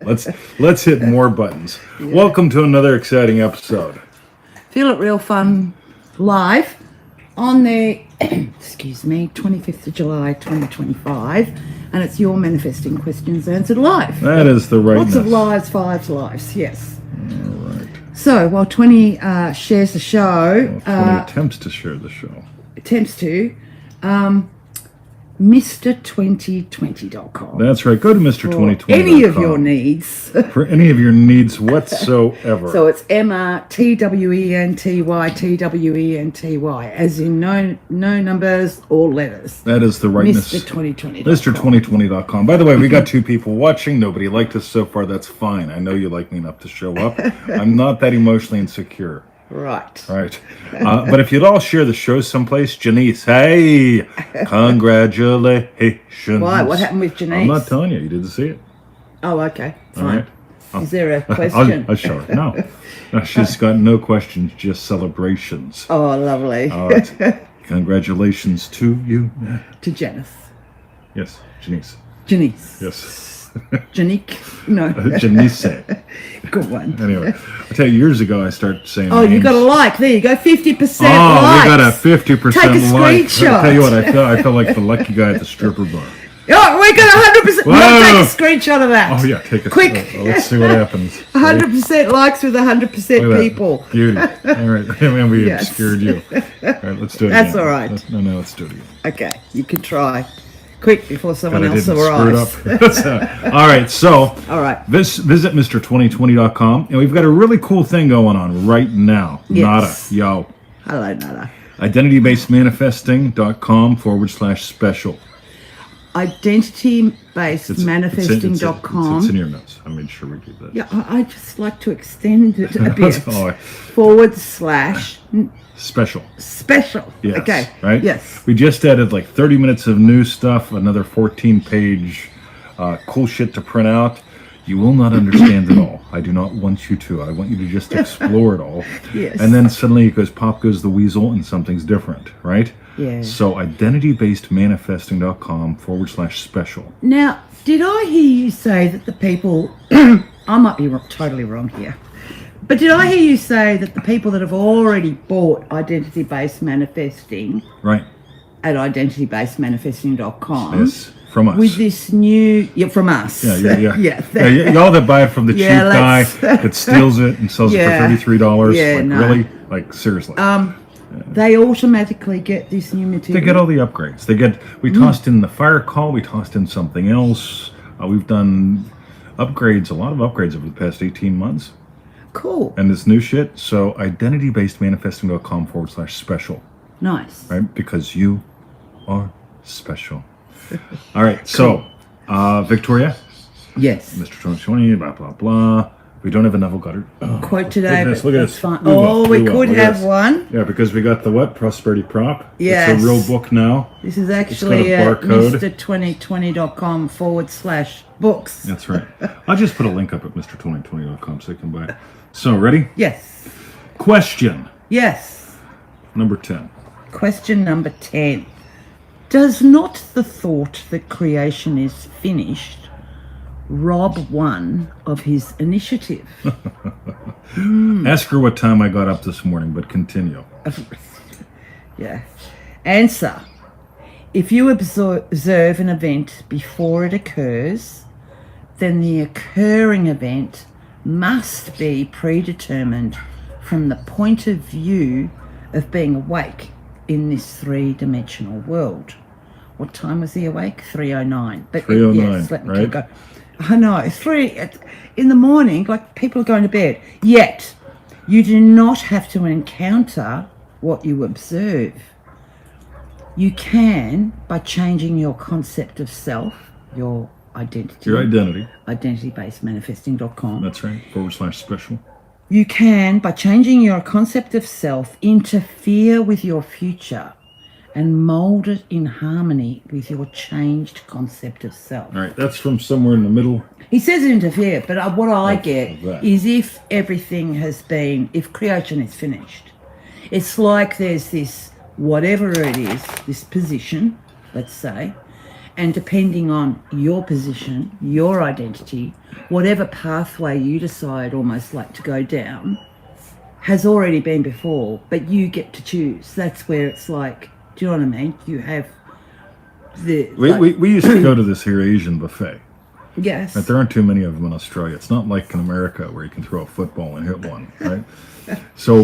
Let's hit more buttons. Yeah. Welcome to another exciting episode. Feel It Real Fun live on the 25th of July 2025, and it's your manifesting questions answered live. That is the right. Lots of lives, 5 lives, yes. All right. So while 20 shares the show, 20 attempts to share the show. Mr2020.com. That's right. Go to Mr2020.com. Any of your needs. For any of your needs whatsoever. So it's MRTWENTY, as in no numbers or letters. That is the rightness. Mr2020. Mr2020.com. By the way, we got 2 people watching. Nobody liked us so far. That's fine. I know you like me enough to show up. I'm not that emotionally insecure. Right. But if you'd all share the show someplace, Janice, hey, congratulations. Why? What happened with Janice? I'm not telling you. You didn't see it. Oh, okay. Fine. All right. Is there a question? I'll show her. No, she's got no questions, just celebrations. Oh, lovely. All right. Congratulations to you. To Janice. Yes, Janice. Janice. Yes. Janique? No. Janice. Good one. Anyway, I tell you, years ago I started saying. Oh, you got a like. There you go. 50% likes. Oh, we got a 50% like. Take a screenshot. I tell you what, I felt like the lucky guy at the stripper bar. Oh, we got 100%. Whoa. No, take a screenshot of that. Oh yeah, take a quick. Let's see what happens. 100% likes with 100% people. Beauty. All right, and we obscured you. All right, let's do it. That's again. all right. No, let's do it again. Okay, you can try. Quick before someone else arrives. All right, so visit Mr2020.com, and we've got a really cool thing going on right now. Yes. Nada, yo. Hello, Nada. IdentityBasedManifesting.com/special. IdentityBasedManifesting.com. It's in your notes. I made sure we did that. Yeah, I just like to extend it a bit. /special. Yes, Okay. Right? Yes. We just added like 30 minutes of new stuff, another 14-page cool shit to print out. You will not understand it all. I do not want you to. I want you to just explore it all. Yes. And then suddenly it goes, pop goes the weasel, and something's different, right? Yeah. So IdentityBasedManifesting.com /special. Now, did I hear you say that the people, I might be totally wrong here, but did I hear you say that the people that have already bought Identity Based Manifesting right at IdentityBasedManifesting.com, yes, from us, with this new, from us, yeah, y'all that buy it from the cheap guy that steals it and sells it for $33, really, like seriously, they automatically get this new material. They get all the upgrades. We tossed in the fire call, we tossed in something else, we've done upgrades, a lot of upgrades over the past 18 months. Cool. And this new shit, so IdentityBasedManifesting.com /special. Nice. Right? Because you are special. All right, cool. So Victoria? Yes. Mr2020, blah, blah, blah. We don't have a Neville Goddard quote today. Look at this. Fine. We could have one. Yeah, because we got the Prosperity Prop. Yes. It's a real book now. This is actually at Mr2020.com /books. That's right. I'll just put a link up at Mr2020.com so you can buy it. So, ready? Yes. Question. Yes. Number 10. Question number 10. Does not the thought that creation is finished rob one of his initiative? Ask her what time I got up this morning, but continue. Yeah. Answer. If you observe an event before it occurs, then the occurring event must be predetermined from the point of view of being awake in this 3-dimensional world. What time was he awake? 3:09. But 3:09, yes, let me right? go. I know, 3 in the morning, like people are going to bed. Yet, you do not have to encounter what you observe. You can by changing your concept of self, your identity. Your identity. IdentityBasedManifesting.com. That's right. /special. You can, by changing your concept of self, interfere with your future and mold it in harmony with your changed concept of self. All right, that's from somewhere in the middle. He says interfere, but what I get is if everything has been, if creation is finished, it's like there's this, whatever it is, this position, let's say, And depending on your position, your identity, whatever pathway you decide almost like to go down, has already been before, but you get to choose. That's where it's like, do you know what I mean? You have the... We used to go to this here Asian buffet. Yes. Right, there aren't too many of them in Australia. It's not like in America where you can throw a football and hit one, right? So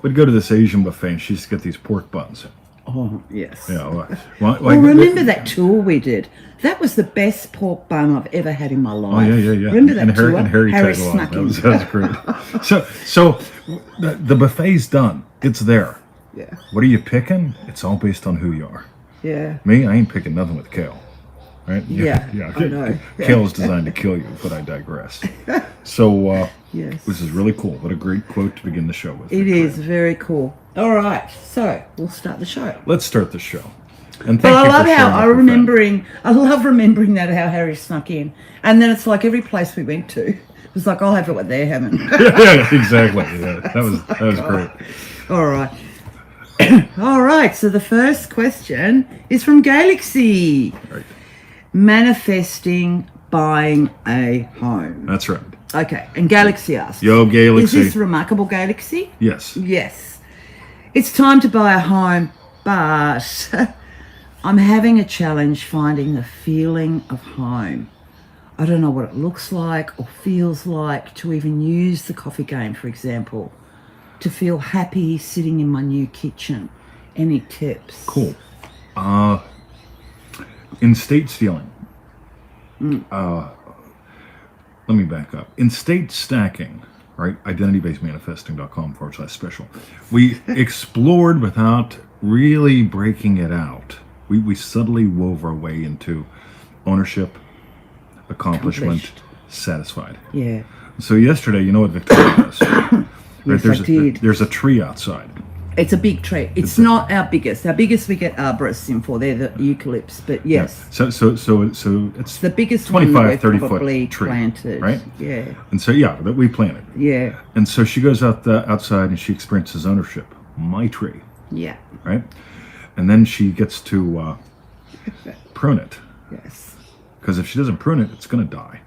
we'd go to this Asian buffet and she used to get these pork buns. Oh, yes. Yeah. Well, remember that tour we did? That was the best pork bun I've ever had in my Oh life. yeah. Remember that and tour? Harry tagged along. snuck in. That was great. So the buffet's done. It's there. Yeah. What are you picking? It's all based on who you are. Yeah. Me, I ain't picking nothing with kale. Right? Yeah, I know. Kale is designed to kill you, but I digress. So Yes. this is really cool. What a great quote to begin the show with. It is very cool. All right, so we'll start the show. Let's start the show. And thank But I you love for how sharing I love remembering that how Harry snuck in, and then it's like every place we went to, it was like I'll have it what they're having. yeah, exactly. Yeah, that was great. All right. All right, so the first question is from Galaxy. Right. Manifesting buying a home. That's right. Okay, and Galaxy asks, Yo, Galaxy. is this remarkable, Galaxy? Yes. Yes. It's time to buy a home, but I'm having a challenge finding the feeling of home. I don't know what it looks like or feels like to even use the coffee game, for example, to feel happy sitting in my new kitchen. Any tips? Cool. In state stealing, let me back up. In state stacking, right, identitybasedmanifesting.com/special, we explored without really breaking it out. We subtly wove our way into ownership, accomplishment, Accomplished. satisfied. Yeah. So yesterday, you know what Victoria does? Right, Yes, I did. There's a tree outside. It's a big tree. It's not our biggest. Our biggest we get arborists in for. They're the eucalypts, but yes. So it's The biggest 25, one we've 30 foot probably tree, planted. right? Yeah. And so that we planted. Yeah. And so she goes outside and she experiences ownership. My tree, Yeah. right? And then she gets to prune it, Yes. because if she doesn't prune it, it's going to die,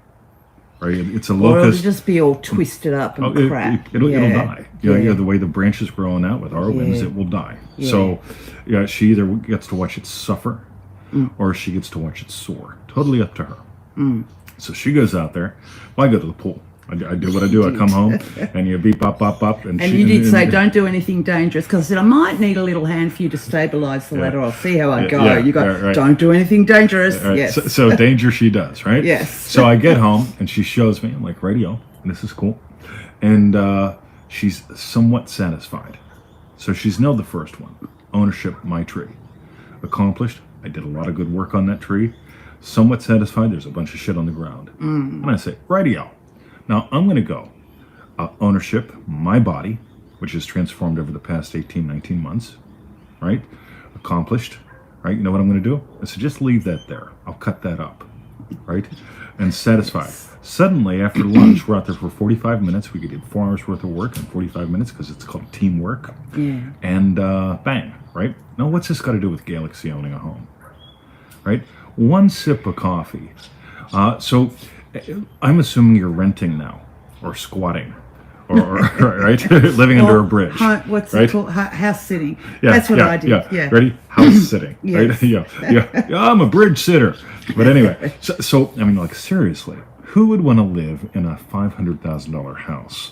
right? It's a Or it'll locust. just be all twisted up and crap. It'll Yeah. die. The way the branches growing out with our winds, Yeah. it will die. Yeah. So, she either gets to watch it suffer, or she gets to watch it soar. Totally up to her. So she goes out there. Well, I go to the pool. I do what I do. I come home, and you beep, bop, bop, bop. And And you did say, don't do anything dangerous, because I said, I might need a little hand for you to stabilise the ladder. I'll see how I go. yeah, You go, right. don't do anything dangerous. Right, Yes. So danger she does, right? Yes. So I get home and she shows me. I'm like, radio, this is cool. And she's somewhat satisfied. So she's nailed the first one. Ownership, my tree. Accomplished. I did a lot of good work on that tree. Somewhat satisfied. There's a bunch of shit on the ground. And I say, radio. Now I'm going to go. Ownership, my body, which has transformed over the past 18, 19 months, right? Accomplished, right? You know what I'm going to do? I said, just leave that there. I'll cut that up, right? And satisfied. Suddenly, after lunch, we're out there for 45 minutes. We did 4 hours worth of work in 45 minutes because it's called teamwork. Yeah. And bang, right? Now, what's this got to do with Galaxy owning a home, right? One sip of coffee. So I'm assuming you're renting now or squatting. Or right, living under a bridge. What's right? it called? House sitting. Yeah, That's what I did. Yeah. Ready? House sitting. Yes. Right? Yeah. I'm a bridge sitter. But anyway, so I mean, like, seriously, who would want to live in a $500,000 house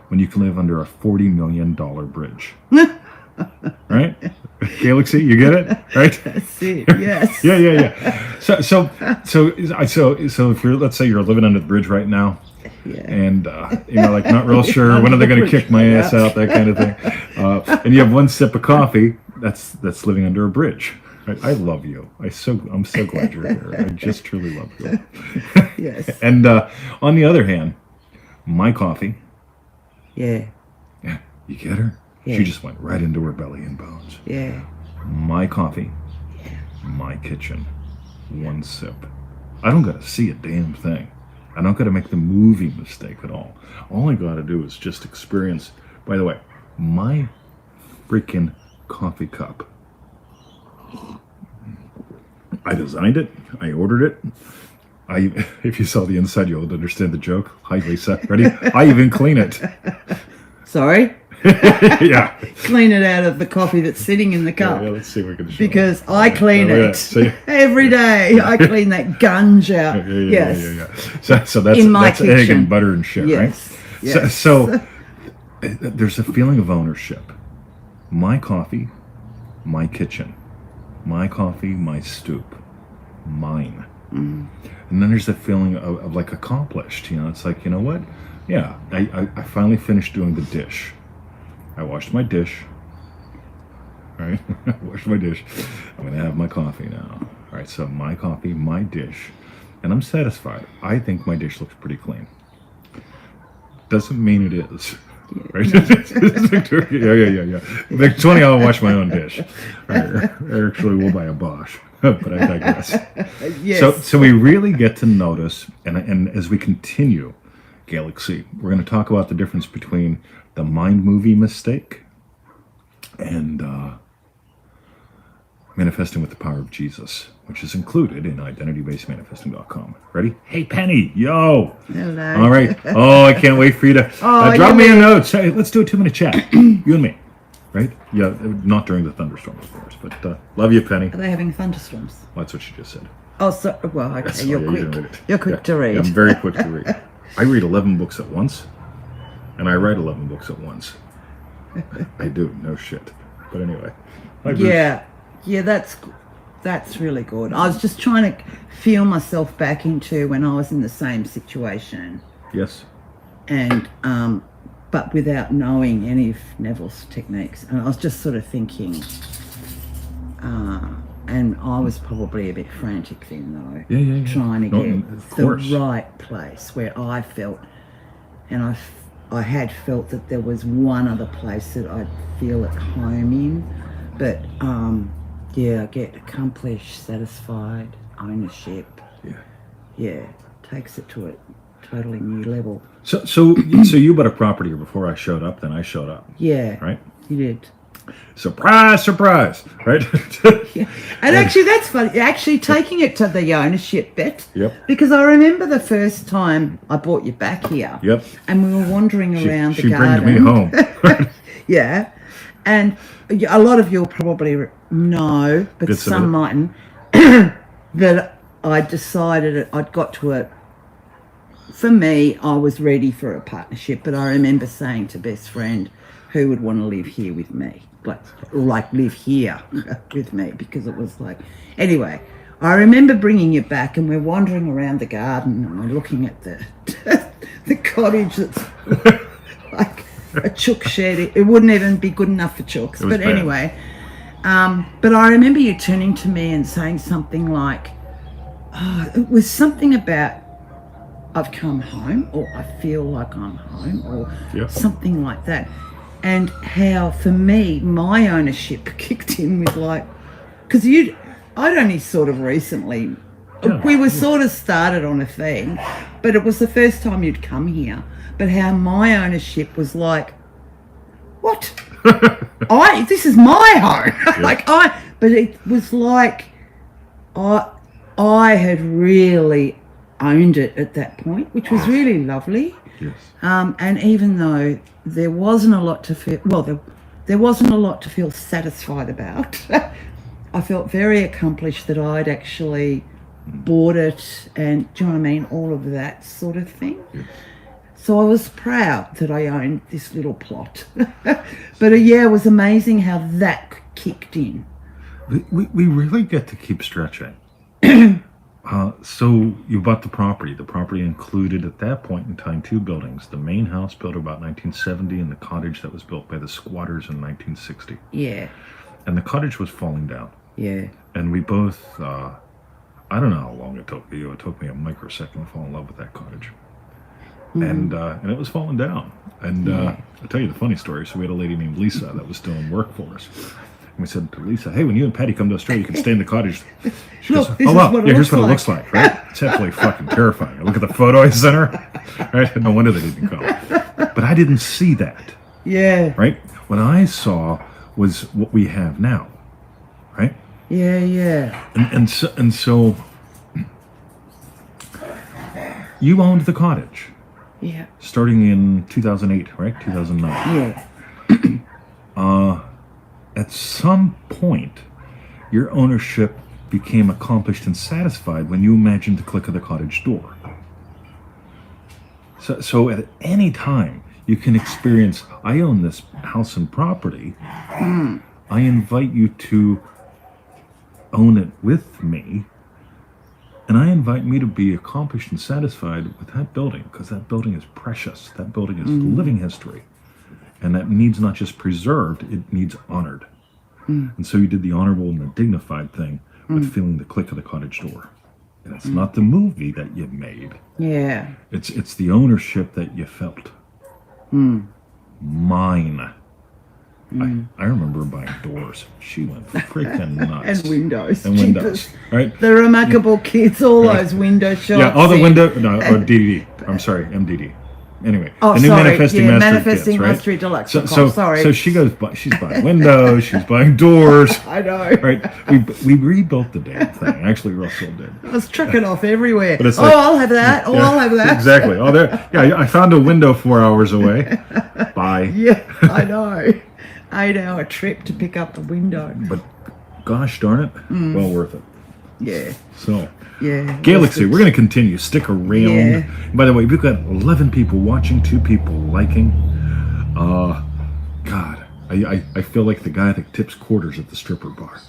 when you can live under a $40 million bridge? Right? Galaxy, you get it? Right? That's it. Yes. Yeah. So if you're, let's say you're living under the bridge right now, Yeah. and like not real sure when are they going to kick my ass out, that kind of thing, and you have one sip of coffee, that's living under a bridge. Right? I love you. I'm so glad you're here. I just truly love you. Yes. And on the other hand, my coffee, Yeah. you get her? Yeah. She just went right into her belly and bones. Yeah. My coffee, my kitchen, one sip. I don't got to see a damn thing. I don't got to make the movie mistake at all. All I got to do is just experience. By the way, my freaking coffee cup I designed it. I ordered it. If you saw the inside, you would understand the joke. Hi, Lisa. Ready? I even clean it. Sorry? Yeah. Clean it out of the coffee that's sitting in the cup. Yeah, let's see if we can show Because I clean Oh, yeah. it See? every day. I clean that gunge out. Yeah. Yes. So that's In my that's egg kitchen. and butter and shit, Yes. right? Yes. So there's a feeling of ownership. My coffee, my kitchen. My coffee, my stoop. Mine. And then there's a feeling of like accomplished. It's like, you know what? Yeah, I finally finished doing the dish. I washed my dish. All right, I washed my dish. I'm gonna have my coffee now. All right, so my coffee, my dish, and I'm satisfied. I think my dish looks pretty clean. Doesn't mean it is. Right? Yeah. Like 20, I'll wash my own dish. Right. Actually, we'll buy a Bosch, but I digress. Yes. So we really get to notice, and as we continue Galaxy, we're going to talk about the difference between the mind movie mistake and manifesting with the power of Jesus, which is included in identitybasedmanifesting.com. Ready? Hey, Penny, yo. Hello. All right. Oh, I can't wait for you to drop me a note. Say, let's do a 2-minute chat. You and me. Right? Yeah, not during the thunderstorm, of course. But love you, Penny. Are they having thunderstorms? Well, that's what she just said. Oh, so, well, okay. So, You're yeah, you didn't read quick. it. You're quick to read. Yeah, I'm very quick to read. I read 11 books at once, and I write 11 books at once. I do, no shit. But anyway. Hi, Bruce. Yeah, that's really good. I was just trying to feel myself back into when I was in the same situation, Yes. and but without knowing any of Neville's techniques, and I was just sort of thinking, and I was probably a bit frantic then though, Yeah. trying to No, get of the course. right place where I felt, and I had felt that there was one other place that I'd feel at home in, but I get accomplished, satisfied, ownership. Yeah, takes it to a totally new level. So you bought a property before I showed up, then I showed up. Yeah, Right? you did. Surprise, right? Yeah. And actually, that's funny. Actually, taking it to the ownership bit. Yep. Because I remember the first time I brought you back here. Yep. And we were wandering around the garden. She brings me home. Yeah. And a lot of you'll probably know, but Bits of some it. mightn't, that I decided I'd got to a... For me, I was ready for a partnership, but I remember saying to best friend, who would want to live here with me? Like live here with me, because it was like... Anyway, I remember bringing you back, and we're wandering around the garden, and we're looking at the the cottage that's like a chook shed. It wouldn't even be good enough for chooks. But bad. anyway, but I remember you turning to me and saying something like, it was something about, I've come home, or I feel like I'm home, or Yep. something like that. And how, for me, my ownership kicked in with like, because I'd only sort of recently, we were sort of started on a thing, but it was the first time you'd come here. But how my ownership was like, what? This is my home. But it was like, I had really owned it at that point, which was really lovely. Yes. And even though there wasn't a lot to feel, there wasn't a lot to feel satisfied about, I felt very accomplished that I'd actually bought it, and do you know what I mean? All of that sort of thing. Yes. So I was proud that I owned this little plot. But it was amazing how that kicked in. We really get to keep stretching. So you bought the property. The property included at that point in time 2 buildings. The main house built about 1970 and the cottage that was built by the squatters in 1960. Yeah, And the cottage was falling down. yeah. And we both, I don't know how long it took you. It took me a microsecond to fall in love with that cottage. And it was falling down. And I'll tell you the funny story. So we had a lady named Lisa that was doing work for us. And we said to Lisa, hey, when you and Patty come to Australia, you can stay in the cottage. She Look, goes, this oh, is wow. what it Yeah, here's looks what it looks like, right? It's absolutely fucking terrifying. I look at the photo I sent her, right? No wonder they didn't come. But I didn't see that, Yeah. right? What I saw was what we have now, right? Yeah. And so you owned the cottage Yeah. starting in 2008, right? 2009. Yeah. At some point, your ownership became accomplished and satisfied when you imagined the click of the cottage door. So at any time, you can experience, I own this house and property. I invite you to own it with me. And I invite me to be accomplished and satisfied with that building, because that building is precious. That building is living history. And that needs not just preserved, it needs honored. And so you did the honorable and the dignified thing with feeling the click of the cottage door. And it's not the movie that you made. Yeah. It's the ownership that you felt. Mine. I remember buying doors. She went freaking nuts. And windows. And windows. Jeepers. Right? The Remarkable Kids, all those window shots. Yeah, all the window, no, or DDD. I'm sorry, MDD. Anyway, Oh, the new sorry. Manifesting Mastery Manifesting Kits, right? Mastery Deluxe. So Sorry. So she's buying windows, she's buying doors. I know. Right? We rebuilt the damn thing. Actually, Russell did. I was trucking off everywhere. But it's like- I'll have that. Oh, Yeah, I'll have that. Exactly. Oh, there. Yeah, I found a window 4 hours away. Bye. Yeah, I know. 8-hour trip to pick up the window. But gosh darn it, well worth it. Yeah. So, Yeah. Galaxy, we're going to continue. Stick around. Yeah. By the way, we've got 11 people watching, 2 people liking. God, I feel like the guy that tips quarters at the stripper bar.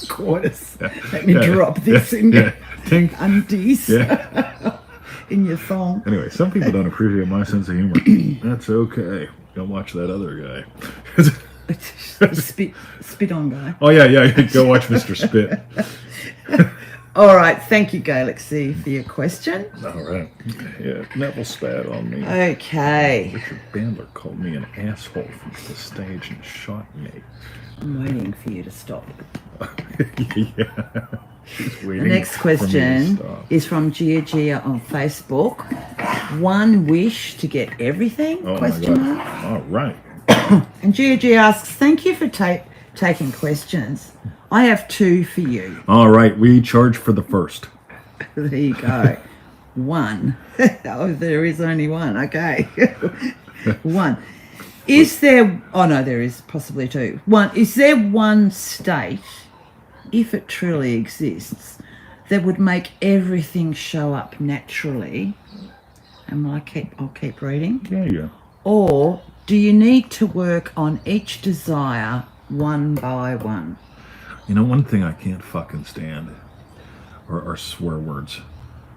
Quarters. Let me drop this in Yeah. your Tink. undies. Yeah. In your thong. Anyway, some people don't appreciate my sense of humor. That's okay. Go watch that other guy. Spit on guy. Oh, yeah. Go watch Mr. Spit. All right. Thank you, Galaxy, for your question. All right. Yeah, Neville spat on me. Okay. Richard Bandler called me an asshole from the stage and shot me. I'm waiting for you to stop. Yeah. She's waiting The next for me to question stop. is from Gia on Facebook. One wish to get everything? Oh, Question my mark. God. All right. And Gia asks, thank you for taking questions. I have 2 for you. All right. We charge for the first. There you go. 1. Oh, there is only 1. Okay. 1. Is there... Oh, no, there is possibly 2. 1. Is there one state, if it truly exists, that would make everything show up naturally? And I'll keep reading. Yeah. Or do you need to work on each desire one by one? You know, one thing I can't fucking stand are swear words.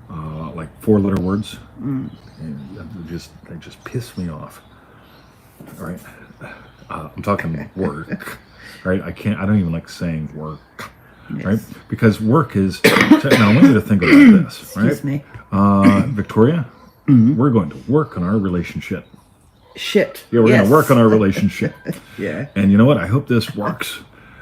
Like 4-letter words. And they just piss me off. All right. I'm talking work. Right? I don't even like saying work. Yes. Right? Because work is... Now, I want you to think about this. Right? Excuse me. Victoria, we're going to work on our relationship. Shit. Yeah, we're Yes. going to work on our relationship. Yeah. And you know what? I hope this works.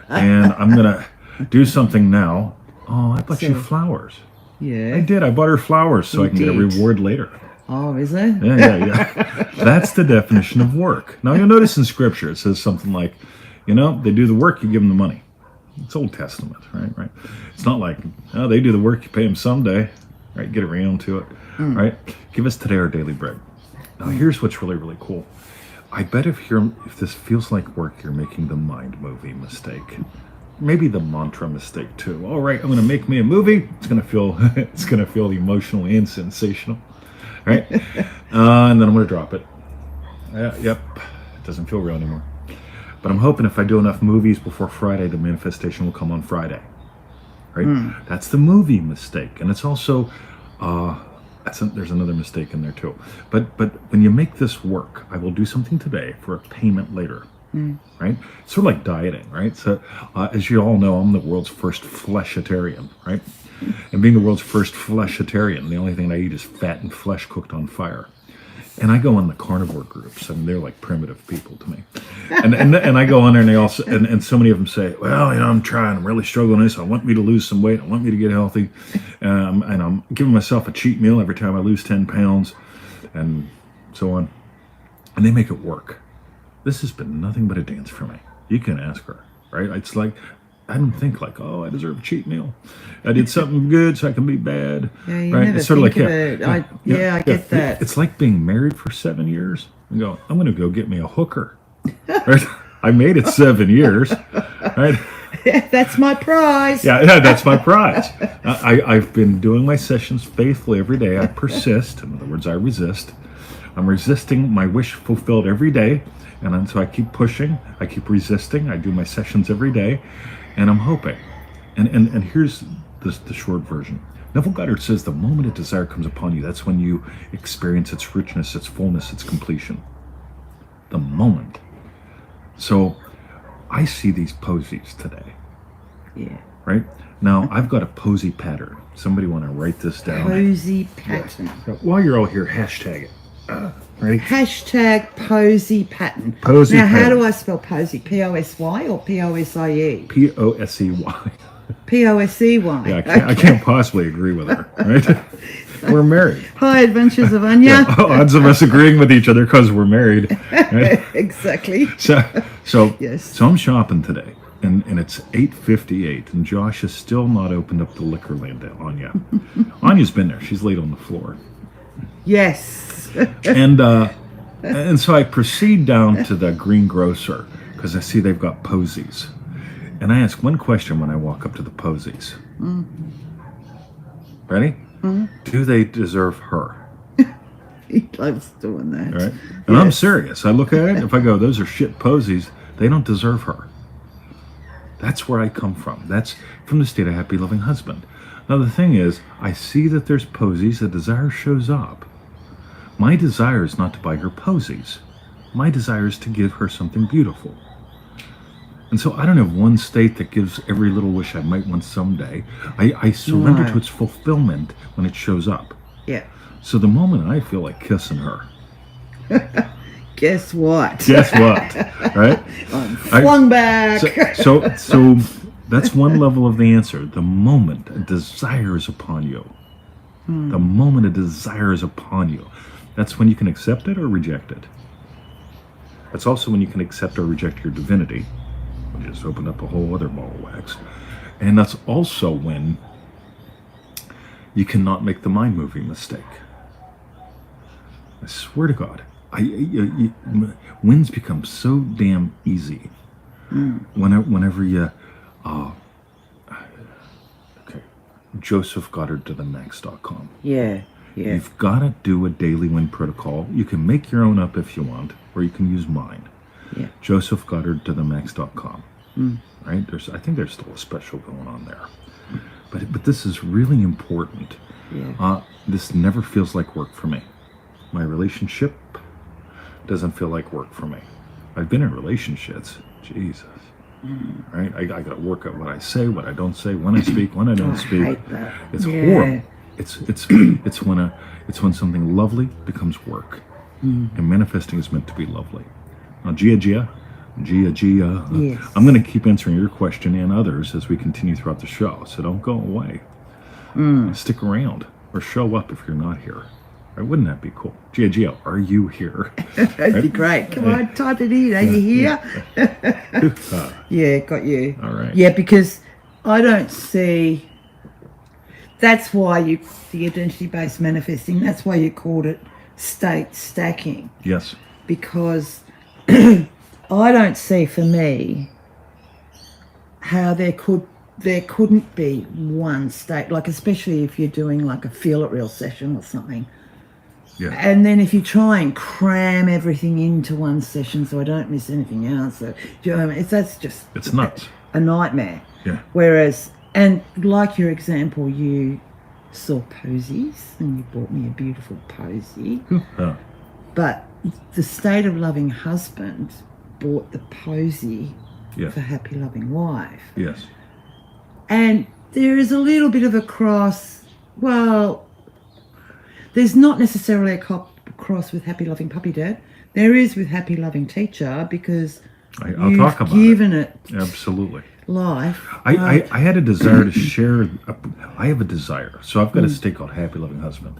And I'm going to do something now. Oh, I bought you flowers. Yeah. I did. I bought her flowers so I can get a did. reward later. Oh, is it? Yeah. That's the definition of work. Now, you'll notice in Scripture it says something like, they do the work, you give them the money. It's Old Testament, right? It's not like, oh, they do the work, you pay them someday, right? Get around to it, right? Give us today our daily bread. Now, here's what's really, really cool. I bet if this feels like work, you're making the mind movie mistake. Maybe the mantra mistake too. All right, I'm going to make me a movie. It's going to feel emotional and sensational, right? And then I'm going to drop it. Yep, it doesn't feel real anymore. But I'm hoping if I do enough movies before Friday, the manifestation will come on Friday, right? That's the movie mistake, and it's also there's another mistake in there too. But when you make this work, I will do something today for a payment later. Right? Sort of like dieting, right? So, as you all know, I'm the world's first fleshitarian, right? And being the world's first fleshitarian, the only thing I eat is fat and flesh cooked on fire. And I go on the carnivore groups, and they're like primitive people to me. And I go on there, and they all and so many of them say, "Well, I'm trying. I'm really struggling this. I want me to lose some weight. I want me to get healthy, and I'm giving myself a cheat meal every time I lose 10 pounds, and so on." And they make it work. This has been nothing but a dance for me. You can ask her, right? It's like I don't think like, oh, I deserve a cheat meal. I did something good so I can be bad. Yeah, you right? never It's sort of think like, of it. I get that. It's like being married for 7 years and go, I'm going to go get me a hooker. Right? I made it 7 years. Right? That's my prize. Yeah, that's my prize. I've been doing my sessions faithfully every day. I persist. In other words, I resist. I'm resisting my wish fulfilled every day. And so I keep pushing. I keep resisting. I do my sessions every day. And I'm hoping. And here's the short version. Neville Goddard says the moment a desire comes upon you, that's when you experience its richness, its fullness, its completion. The moment. So I see these posies today. Yeah. Right? Now, I've got a posy pattern. Somebody want to write this down? Posy pattern. While you're all here, hashtag it. Ready? Hashtag posy pattern. Posy now, how pattern. do I spell posy? P-O-S-Y or P-O-S-I-E? P-O-S-E-Y. P-O-S-E-Y. Yeah, I can't possibly agree with her. Right? We're married. Hi, Adventures of Anya. Yeah, odds of us agreeing with each other because we're married. Right? Exactly. So Yes. So I'm shopping today, and it's 8:58, and Josh has still not opened up the liquor land at Anya. Anya's been there. She's laid on the floor. Yes. And so I proceed down to the greengrocer because I see they've got posies. And I ask one question when I walk up to the posies. Ready? Do they deserve her? He loves doing that. Right? And I'm serious. I look at it. If I go, those are shit posies, they don't deserve her. That's where I come from. That's from the state of happy, loving husband. Now, the thing is, I see that there's posies. The desire shows up. My desire is not to buy her posies. My desire is to give her something beautiful. And so I don't have one state that gives every little wish I might want someday. I surrender No. to its fulfillment when it shows up. Yeah. So the moment I feel like kissing her, Guess what? guess what? Right? Flung back. So that's one level of the answer. The moment a desire is upon you, the moment a desire is upon you, that's when you can accept it or reject it. That's also when you can accept or reject your divinity, which has opened up a whole other ball of wax. And that's also when you cannot make the mind moving mistake. I swear to God, wins become so damn easy whenever you. Okay, josephgoddardtothemax.com. Yeah. Yeah. You've got to do a daily win protocol. You can make your own up if you want, or you can use mine. Yeah. josephgoddardtothemax.com. Right? I think there's still a special going on there. But this is really important. Yeah. This never feels like work for me. My relationship doesn't feel like work for me. I've been in relationships. Jesus. Right? I got to work at what I say, what I don't say, when I speak, when I don't speak. I hate that. It's Yeah. horrible. It's when something lovely becomes work, and manifesting is meant to be lovely. Now, Gia. Yes. I'm going to keep answering your question and others as we continue throughout the show. So don't go away. Stick around or show up if you're not here. Right? Wouldn't that be cool? Gia, are you here? That'd be great. Come on, type it in. Are you here? Yeah, got you. All right. Yeah, because I don't see. That's why the identity-based manifesting. That's why you called it state stacking, Yes. because I don't see for me how there couldn't be one state, like especially if you're doing like a feel it real session or something. Yeah. And then if you try and cram everything into one session so I don't miss anything else, so, do you know what I mean? That's just It's nuts. a nightmare. Yeah. Whereas, and like your example, you saw posies and you bought me a beautiful posy, but the state of loving husband bought the posy Yes. for happy loving wife. Yes. And there is a little bit of a cross. Well, there's not necessarily a cross with happy loving puppy dad. There is with happy loving teacher, because I'll you've talk about given it Absolutely. life. I had a desire to share. I have a desire. So I've got a state called Happy Loving Husband.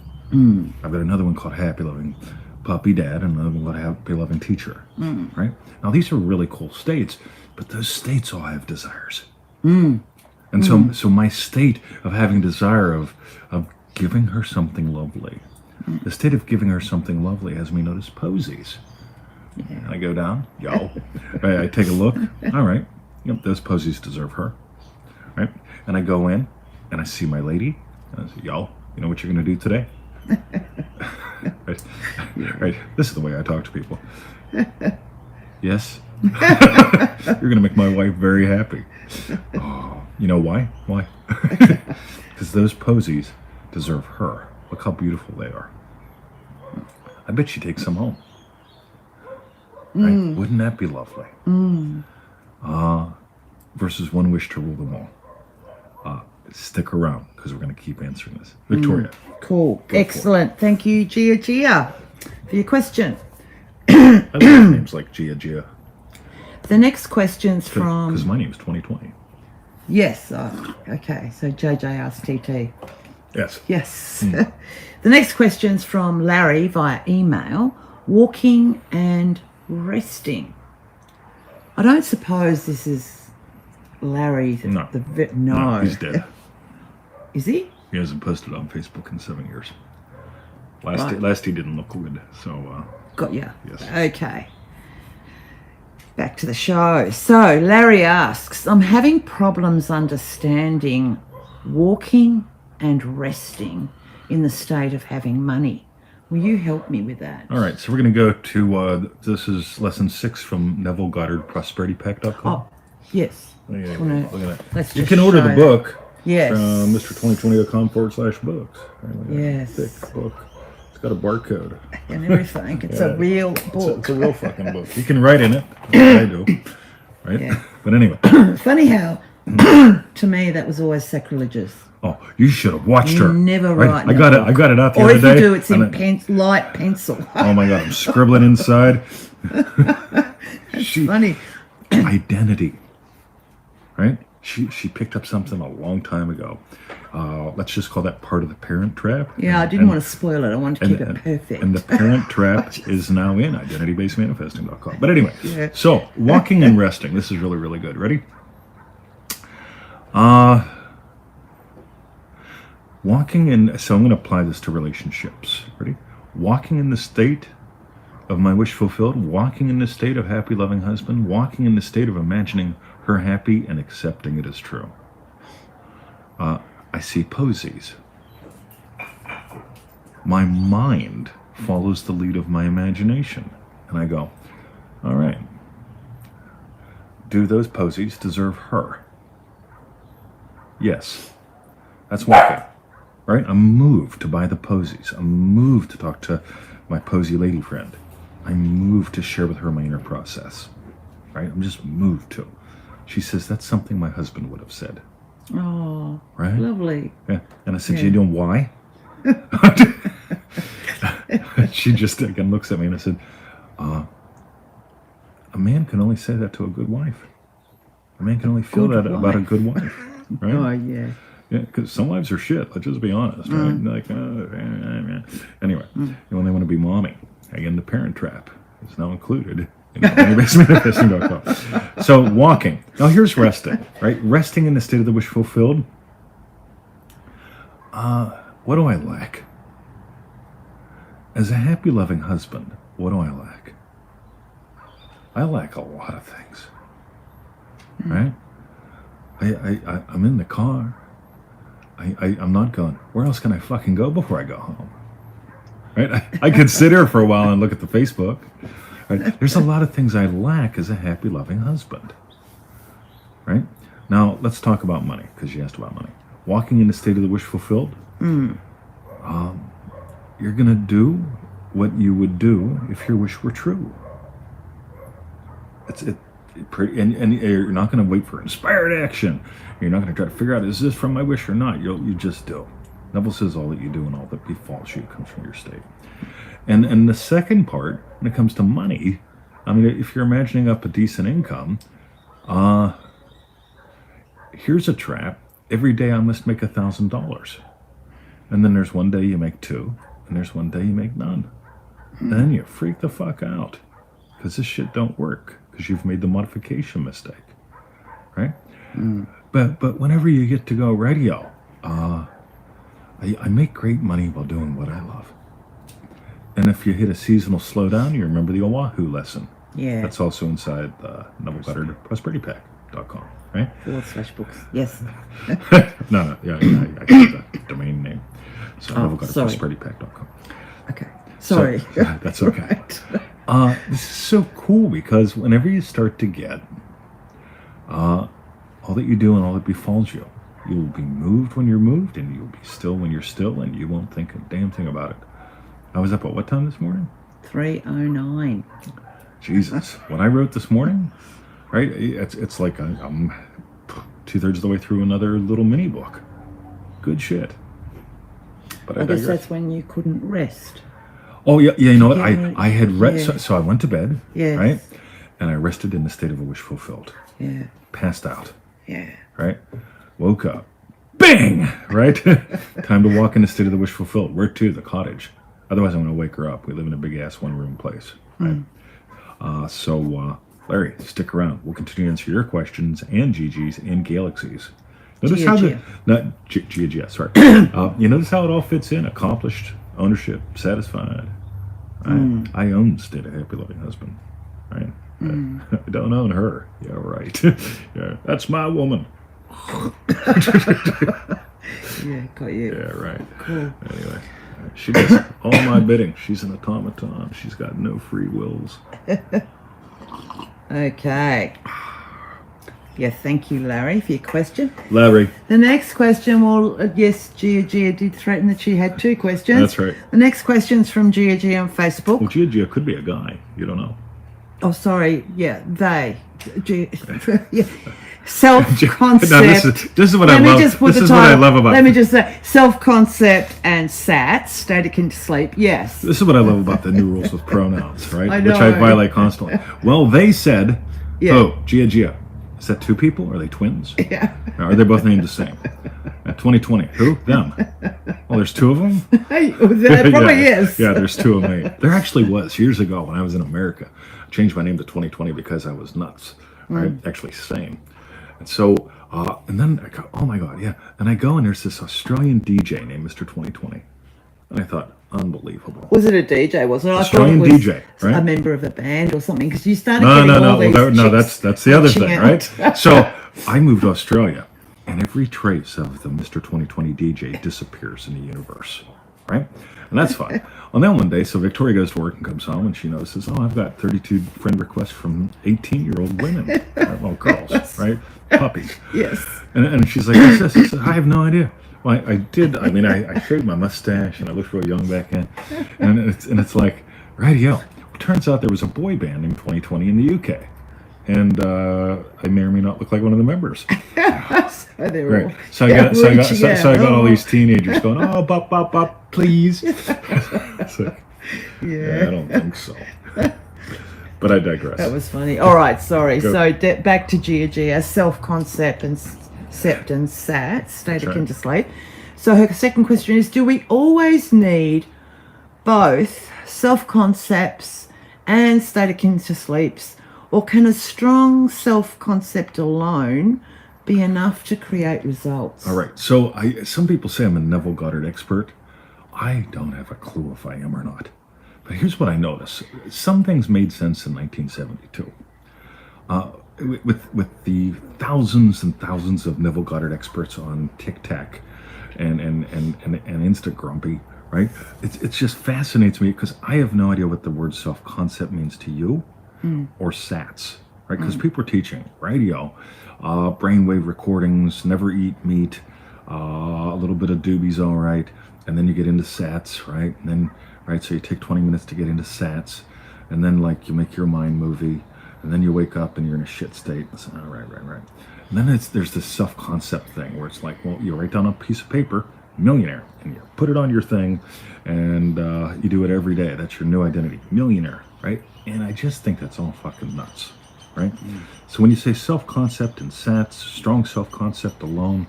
I've got another one called Happy Loving Puppy Dad, and another one called Happy Loving Teacher. Right? Now, these are really cool states, but those states all have desires. And so my state of having desire of giving her something lovely, the state of giving her something lovely has me notice posies. And I go down, I take a look. All right, yep, those posies deserve her, right? And I go in, and I see my lady, and I say, you know what you're gonna do today? Right. This is the way I talk to people. Yes. You're gonna make my wife very happy. Oh, you know why? Why? Because those posies deserve her. Look how beautiful they are. I bet she takes some home. Right? Wouldn't that be lovely? Versus one wish to rule them all. Stick around because we're going to keep answering this. Victoria. Cool. Excellent. Thank you, Gia, for your question. I love names like Gia. The next question's from... Because my name's 2020. Yes. Okay. So JJ asked TT. Yes. Yes. The next question's from Larry via email. Walking and resting. I don't suppose this is Larry. No. No. He's dead. Is he? He hasn't posted on Facebook in 7 years. Right. Last he didn't look good. So. Got ya. Yes. Okay. Back to the show. So Larry asks, I'm having problems understanding walking and resting in the state of having money. Will you help me with that? All right. So we're going to go to, this is lesson 6 from Neville Goddard, prosperitypack.com. Oh, yes. Look at that. Let's You just can order show the that. book Yes. from Mr2020.com/books. Right, look at that Yes. thick book. It's got a barcode. And everything. It's a real book. It's a real fucking book. You can write in it. Like I do. Right? Yeah. But anyway. Funny how, to me, that was always sacrilegious. Oh, you should have watched You her. never Right? write I got it. I got it out the Or other if day. you do, it's and in light pencil. oh my god, I'm scribbling inside. Funny. Identity. Right? She picked up something a long time ago. Let's just call that part of the Parent Trap. Yeah, I didn't want to spoil it. I wanted to keep it perfect. And the Parent Trap is now in identitybasedmanifesting.com. But anyway, Yeah. so walking and resting. This is really, really good. Ready? Walking in, so I'm going to apply this to relationships. Ready? Walking in the state of my wish fulfilled, walking in the state of happy, loving husband, walking in the state of imagining her happy and accepting it as true. I see posies. My mind follows the lead of my imagination. And I go, all right, do those posies deserve her? Yes. That's walking. Right? I'm moved to buy the posies. I'm moved to talk to my posy lady friend. I'm moved to share with her my inner process. Right? I'm just moved to. She says, that's something my husband would have said. Oh, Right? lovely. Yeah. And I said, Yeah. you know why? She just again looks at me and I said, a man can only say that to a good wife. A man can only feel Good that about a wife. good wife. Right? Oh, yeah. Yeah, because some wives are shit. Let's just be honest, right? Like, anyway, you only want to be mommy. Again, the Parent Trap is now included in identitybasedmanifesting.com. So walking. Now here's resting, right? Resting in the state of the wish fulfilled. What do I lack? As a happy, loving husband, what do I lack? I lack a lot of things, right? I'm in the car. I'm not going, where else can I fucking go before I go home? Right? I could sit here for a while and look at the Facebook. Right? There's a lot of things I lack as a happy, loving husband. Right? Now, let's talk about money, because you asked about money. Walking in the state of the wish fulfilled, you're going to do what you would do if your wish were true. And you're not going to wait for inspired action. You're not going to try to figure out, is this from my wish or not? You just do. Neville says all that you do and all that befalls you comes from your state. And the second part, when it comes to money, I mean, if you're imagining up a decent income, here's a trap. Every day I must make $1,000. And then there's one day you make 2, and there's one day you make none. Then you freak the fuck out, because this shit don't work, because you've made the modification mistake, right? But whenever you get to go radio, I make great money while doing what I love. And if you hit a seasonal slowdown, you remember the Oahu lesson. Yeah. That's also inside Neville Goddard ProsperityPack.com, right? /books. Yes. No, yeah, I got the domain name. So Neville Goddard sorry. ProsperityPack.com. Okay. Sorry. So, that's okay. This is so cool because whenever you start to get all that you do and all that befalls you, you will be moved when you're moved, and you'll be still when you're still, and you won't think a damn thing about it. I was up at what time this morning? 3:09. Jesus. When I wrote this morning, right, it's like I'm 2/3 of the way through another little mini book. Good shit. But I guess digress. that's when you couldn't rest. Oh, yeah, you know what? Yeah, I had read, yeah. so I went to bed, Yes. right? And I rested in the state of a wish fulfilled. Yeah. Passed out, Yeah. right? Woke up. Bang! Right? Time to walk in the state of the wish fulfilled. Where to? The cottage. Otherwise, I'm going to wake her up. We live in a big-ass one-room place, right? So, Larry, stick around. We'll continue to answer your questions and Gigi's and Galaxy's. Notice how Gia. not Gia, sorry. You notice how it all fits in? Accomplished, ownership, satisfied. Right? I own State of Happy Loving Husband, right? I don't own her. Yeah, right. Yeah, that's my woman. Yeah, got you. Yeah, right. Cool. Anyway, she does all my bidding. She's an automaton. She's got no free wills. Okay. Yeah, thank you, Larry, for your question. Larry. The next question, yes, Gia did threaten that she had 2 questions. That's right. The next question's from Gia on Facebook. Well, Gia could be a guy. You don't know. Oh, sorry. Yeah, they. Yeah. Self-concept. No, this is what I Let me love. just put This the is what I title. love about. Let me just say, self-concept and SAT, state akin to sleep. Yes. This is what I love about the new rules with pronouns, right? I Which I know. violate constantly. Well, they said, Yeah. "Oh, Gia. Is that 2 people? Are they twins? Yeah. Or are they both named the same?" At 2020, who? Them. Well, there's 2 of them. Hey, there probably yeah. is. Yeah, there's 2 of me. There actually was years ago when I was in America. I changed my name to 2020 because I was nuts. Right? Actually, same. And so, and then I go, oh my God, yeah. And I go and there's this Australian DJ named Mr. 2020. And I thought, unbelievable. Was it a DJ? Wasn't it? Australian I thought it was DJ, right? a member of a band or something. Because you started No, getting no, all no. these Well, no, chicks that's the other reaching thing, out. right? So I moved to Australia, and every trace of the Mr. 2020 DJ disappears in the universe, right? And that's fine. And then one day, so Victoria goes to work and comes home, and she notices, oh, I've got 32 friend requests from 18-year-old women, well, girls, right? Puppies. Yes. And she's like, what's this? I said, I have no idea. Well, I did. I mean, I shaved my mustache and I looked real young back then. And it's like, radio. It turns out there was a boy band named 2020 in the UK. And I may or may not look like one of the members. So they're all. Right. So I got all out. these teenagers going, oh, bop, please. So, Yeah. I don't think so. But I digress. That was funny. All right, sorry. Go. So back to Gia, self-concept and sept and sat, state That's akin right. to sleep. So her second question is, do we always need both self-concepts and state akin to sleeps, or can a strong self-concept alone be enough to create results? All right. So some people say I'm a Neville Goddard expert. I don't have a clue if I am or not. But here's what I notice. Some things made sense in 1972. With the thousands and thousands of Neville Goddard experts on TikTok and Instagrumpy, right? It just fascinates me because I have no idea what the word self-concept means to you or SATs, right? Because people are teaching radio, brainwave recordings, never eat meat, a little bit of doobies, all right, and then you get into SATs, right? And then, right, so you take 20 minutes to get into SATs, and then like you make your mind movie, and then you wake up and you're in a shit state. And so, right. And then there's this self-concept thing where it's like, well, you write down a piece of paper, millionaire, and you put it on your thing, and you do it every day. That's your new identity, millionaire, right? And I just think that's all fucking nuts, right? So when you say self-concept and SATs, strong self-concept alone,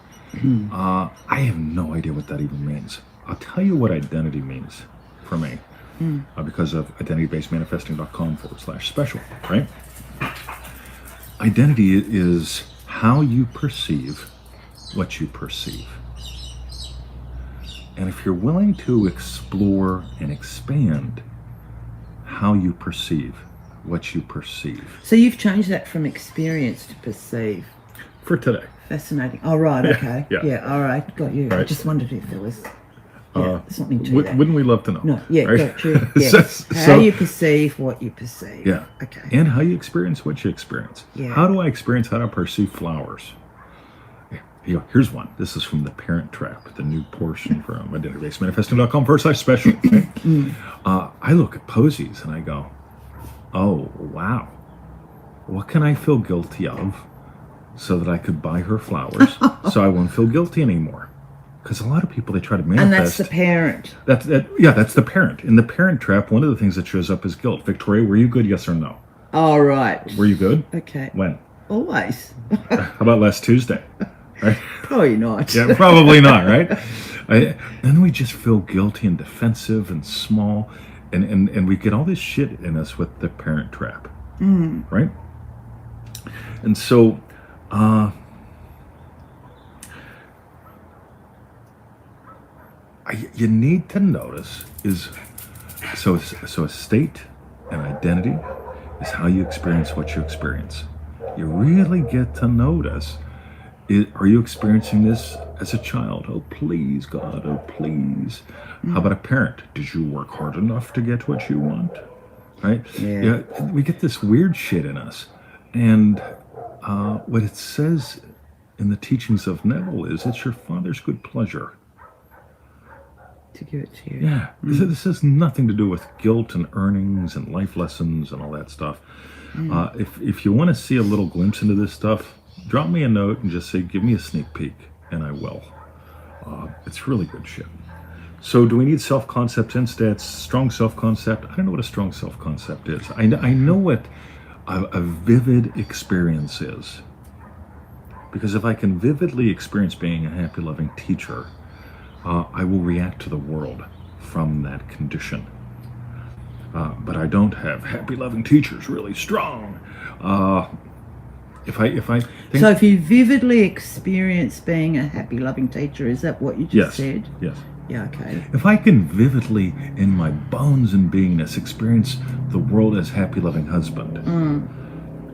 I have no idea what that even means. I'll tell you what identity means for me because of identitybasedmanifesting.com/special, right? Identity is how you perceive what you perceive. And if you're willing to explore and expand how you perceive what you perceive. So you've changed that from experience to perceive. For today. Fascinating. Oh, right, okay. yeah. All right, got you. I Right. just wondered if there was something to that. Wouldn't we love to know? No, yeah, right? got you. Yeah. So- How you perceive what you perceive. Yeah. Okay. And how you experience what you experience. Yeah. How do I experience how to perceive flowers? Here's one. This is from The Parent Trap, the new portion from identitybased-manifesting.com/special. Right? I look at posies and I go, oh, wow. What can I feel guilty of so that I could buy her flowers so I won't feel guilty anymore? Because a lot of people, they try to manifest. And that's the parent. That's the parent. In The Parent Trap, one of the things that shows up is guilt. Victoria, were you good, yes or no? All right. Were you good? Okay. When? Always. How about last Tuesday? Right? Probably not. Yeah, probably not, right? Then we just feel guilty and defensive and small, and we get all this shit in us with the parent trap, right? And so, you need to notice so a state and identity is how you experience what you experience. You really get to notice. Are you experiencing this as a child? Oh, please, God. Oh, please. How about a parent? Did you work hard enough to get what you want? Right? Yeah. We get this weird shit in us. And what it says in the teachings of Neville is it's your Father's good pleasure. To give it to you. Yeah. This has nothing to do with guilt and earnings and life lessons and all that stuff. If you want to see a little glimpse into this stuff, drop me a note and just say, give me a sneak peek, and I will. It's really good shit. So do we need self-concept instead? Strong self-concept? I don't know what a strong self-concept is. I know what a vivid experience is. Because if I can vividly experience being a happy, loving teacher, I will react to the world from that condition. But I don't have happy, loving teachers really strong. If I think, So if you vividly experience being a happy, loving teacher, is that what you just said? Yes. Yeah, okay. If I can vividly, in my bones and beingness, experience the world as happy, loving husband,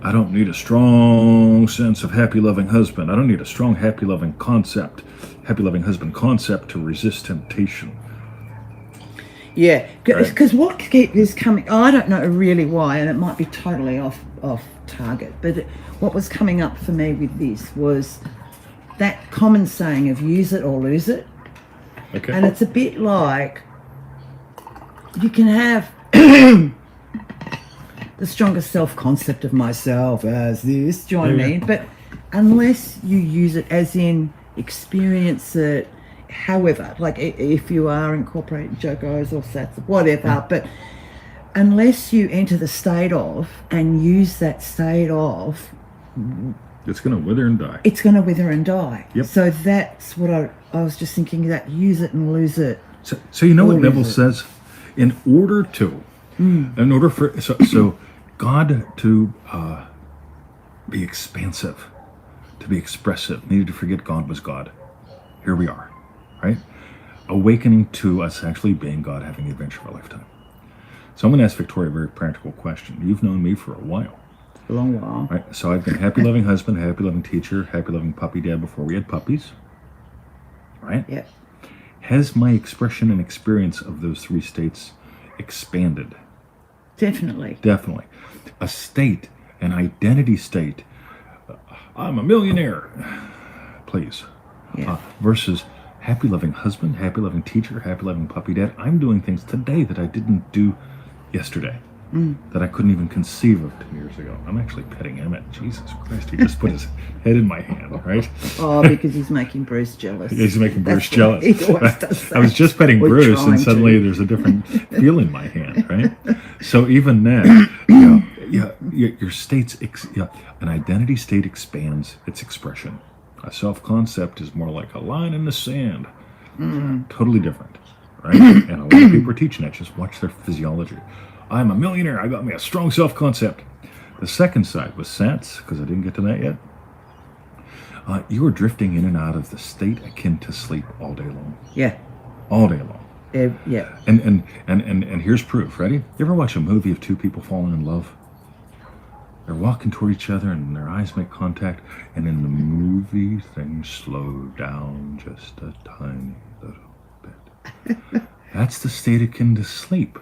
I don't need a strong sense of happy, loving husband. I don't need a strong, happy, loving concept, happy, loving husband concept to resist temptation. Yeah, because what is coming, I don't know really why, and it might be totally off target, but what was coming up for me with this was that common saying of use it or lose it. Okay. And it's a bit like you can have the strongest self-concept of myself as this, do you know what I mean? But unless you use it as in experience it, however, like if you are incorporating Jokos or Sats, whatever, but unless you enter the state of and use that state of, It's going to wither and die. it's going to wither and die. Yep. So that's what I was just thinking, that use it and lose it. So you know what Or Neville is it? says? In order for so God to be expansive, to be expressive, needed to forget God was God. Here we are, right? Awakening to us actually being God, having the adventure of a lifetime. So I'm going to ask Victoria a very practical question. You've known me for a while, A long while. right? So I've been happy, loving husband, happy, loving teacher, happy, loving puppy dad before we had puppies, right? Yeah. Has my expression and experience of those three states expanded? Definitely. Definitely. A state, an identity state. I'm a millionaire, please. Yeah. Versus happy, loving husband, happy, loving teacher, happy, loving puppy dad. I'm doing things today that I didn't do yesterday, that I couldn't even conceive of 2 years ago. I'm actually petting Emmett. Jesus Christ, he just put his head in my hand, right? Oh, because he's making Bruce jealous. He's making Bruce That's jealous. what he always does I was that. just petting We're Bruce, trying and suddenly to. there's a different feel in my hand, right? So even then, your state's an identity state expands its expression. A self-concept is more like a line in the sand. Totally different, right? And a lot of people are teaching that. Just watch their physiology. I'm a millionaire. I got me a strong self-concept. The second side was Sats, because I didn't get to that yet. You are drifting in and out of the state akin to sleep all day long. Yeah. All day long. Yeah. And here's proof. Ready? You ever watch a movie of two people falling in love? They're walking toward each other and their eyes make contact, and in the movie things slow down just a tiny little bit. That's the state akin to sleep.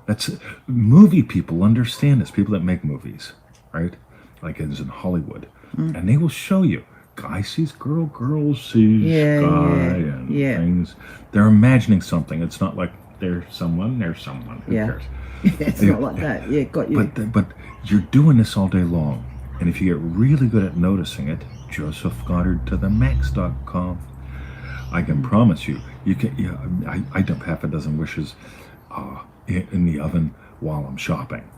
That's movie people understand this. People that make movies, right? Like it's in Hollywood, and they will show you. Guy sees girl, girl sees guy, and things. They're imagining something. It's not like there's someone. Who cares? It's not like that. Yeah, got you. But you're doing this all day long, and if you get really good at noticing it, Joseph Goddard to the max.com. I can promise you, you can. Yeah, I dump half a dozen wishes in the oven while I'm shopping.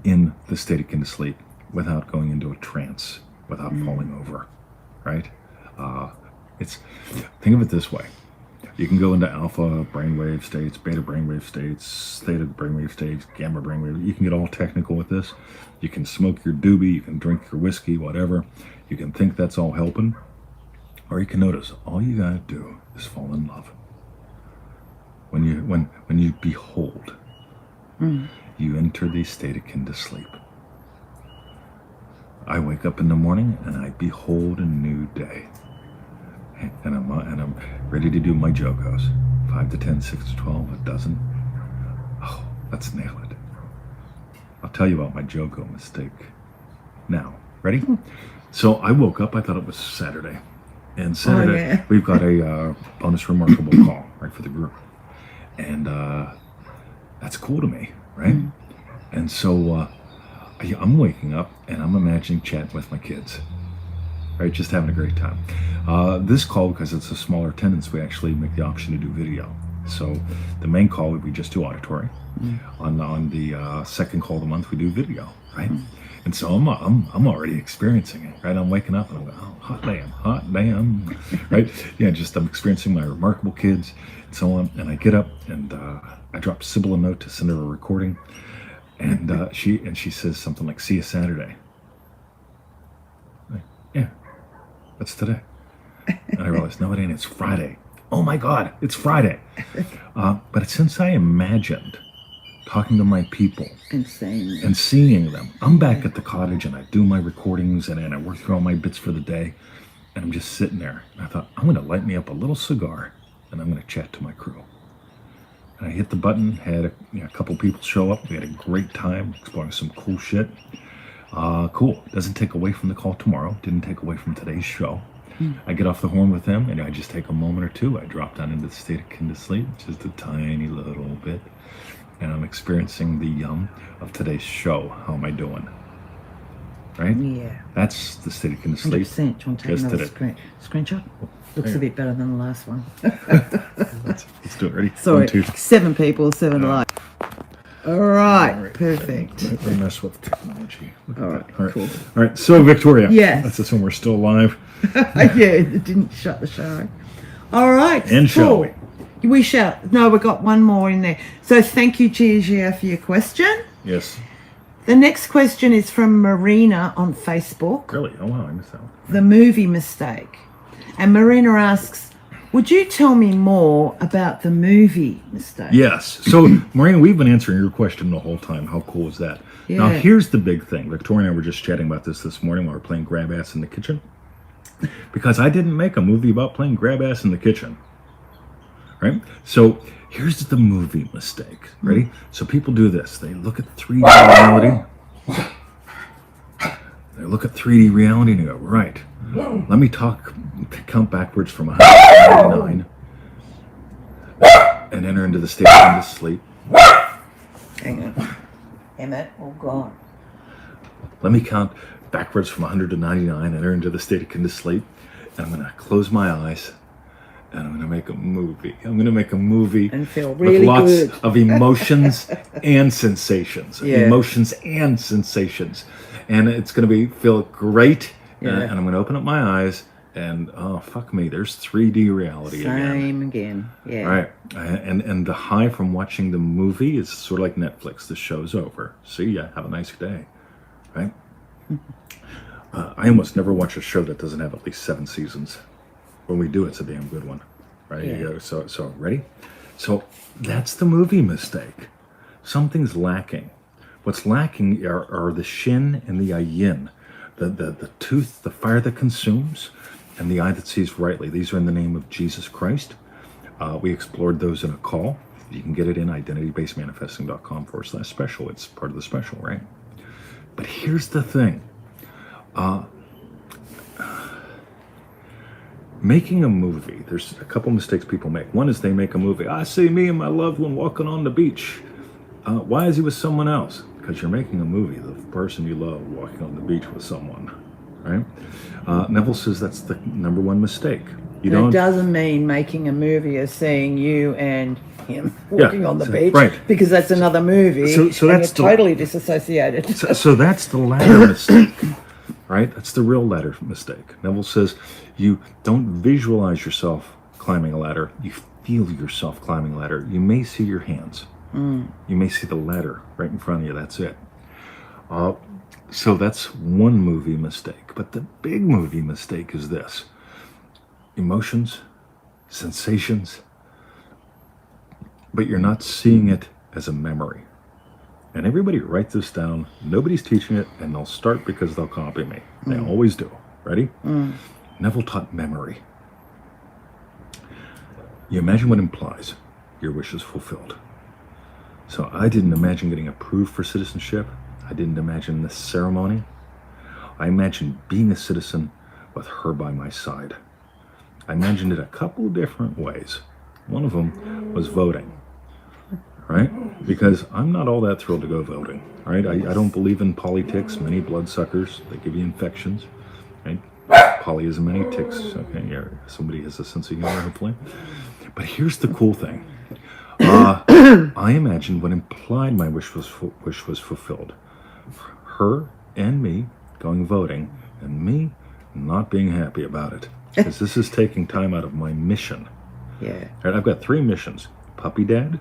In the state akin to sleep, without going into a trance, without falling over, right? Think of it this way. You can go into alpha brainwave states, beta brainwave states, theta brainwave states, gamma brainwave. You can get all technical with this. You can smoke your doobie, you can drink your whiskey, whatever. You can think that's all helping. Or you can notice all you gotta do is fall in love. When you behold, you enter the state akin to sleep. I wake up in the morning and I behold a new day. And I'm ready to do my jogos. 5 to 10, 6 to 12, a dozen. Oh, let's nail it. I'll tell you about my jogo mistake. Now, ready? So I woke up, I thought it was Saturday. And Saturday, we've got a bonus remarkable call, right, for the group. And that's cool to me, right? And so I'm waking up and I'm imagining chatting with my kids, right? Just having a great time. This call, because it's a smaller attendance, we actually make the option to do video. So the main call would be just do auditory. On the second call of the month, we do video, right? And so I'm already experiencing it, right? I'm waking up and I'm going, oh, hot damn, right? Yeah, just I'm experiencing my remarkable kids and so on. And I get up and I drop Sybil a note to send her a recording. And she says something like, see you Saturday. Like, yeah, that's today. And I realized, no, it ain't. It's Friday. Oh my God, it's Friday. But since I imagined talking to my people and seeing them, I'm back at the cottage and I do my recordings and I work through all my bits for the day. And I'm just sitting there. And I thought, I'm going to light me up a little cigar and I'm going to chat to my crew. And I hit the button, had a couple people show up. We had a great time exploring some cool shit. Cool. Doesn't take away from the call tomorrow. Didn't take away from today's show. I get off the horn with them and I just take a moment or two. I drop down into the state akin to sleep, just a tiny little bit. And I'm experiencing the yum of today's show. How am I doing? Right? Yeah. That's the state akin to sleep. 100%. Do you want to take another screenshot? Looks a bit better than the last one. Let's do it. Ready? Sorry. 1, 2. 7 people, 7 likes. All right. Perfect. Don't mess with technology. All right. Cool. All right. So Victoria. Yes. Let's assume we're still alive. Yeah, it didn't shut the show. All right. And shall we? We shall. No, we got one more in there. So thank you, Gia, for your question. Yes. The next question is from Marina on Facebook. Really? Oh wow, I missed that one. The movie mistake. And Marina asks, would you tell me more about the movie mistake? Yes. So, Marina, we've been answering your question the whole time. How cool is that? Yeah. Now, here's the big thing. Victoria and I were just chatting about this morning while we were playing grab ass in the kitchen. Because I didn't make a movie about playing grab ass in the kitchen. Right? So, here's the movie mistake. Ready? So, people do this. They look at 3D reality. They look at 3D reality and they go, right. Let me count backwards from 199 and enter into the state of sleep. Hang on. Emmett, oh God. Let me count backwards from 100 to 99 and enter into the state of sleep. And I'm going to close my eyes and I'm going to make a movie. I'm going to make a movie and feel really with lots good. of emotions and sensations. Yeah. Emotions and sensations. And it's going to feel great. Yeah. And I'm going to open up my eyes and, oh, fuck me, there's 3D reality Same again. Yeah. Right. And the high from watching the movie is sort of like Netflix. The show's over. See ya. Have a nice day. Right? I almost never watch a show that doesn't have at least 7 seasons. When we do, it's a damn good one, right? Yeah. You go, so ready? So that's the movie mistake. Something's lacking. What's lacking are the shin and the ayin, the tooth, the fire that consumes, and the eye that sees rightly. These are in the name of Jesus Christ. We explored those in a call. You can get it in identitybasedmanifesting.com/special. It's part of the special, right? But here's the thing. Making a movie, there's a couple mistakes people make. One is they make a movie. I see me and my loved one walking on the beach. Why is he with someone else? Because you're making a movie. The person you love walking on the beach with someone, right? Neville says that's the number one mistake. You And don't. it doesn't mean making a movie of seeing you and him walking on the beach, right. because that's another movie. So and that's you're totally disassociated. So that's the ladder mistake, right? That's the real ladder mistake. Neville says you don't visualize yourself climbing a ladder. You feel yourself climbing a ladder. You may see your hands. You may see the ladder right in front of you. That's it. So that's one movie mistake. But the big movie mistake is this: emotions, sensations, but you're not seeing it as a memory. And everybody write this down. Nobody's teaching it, and they'll start because they'll copy me. They always do. Ready? Neville taught memory. You imagine what implies your wish is fulfilled. So I didn't imagine getting approved for citizenship. I didn't imagine this ceremony. I imagined being a citizen with her by my side. I imagined it a couple different ways. One of them was voting, right? Because I'm not all that thrilled to go voting, right? I don't believe in politics, many bloodsuckers, they give you infections, right? Poly is many ticks, okay, yeah, somebody has a sense of humor, hopefully. But here's the cool thing. I imagined what implied my wish was fulfilled. Her and me going voting, and me not being happy about it. Because this is taking time out of my mission. Yeah. Right, I've got 3 missions. Puppy dad,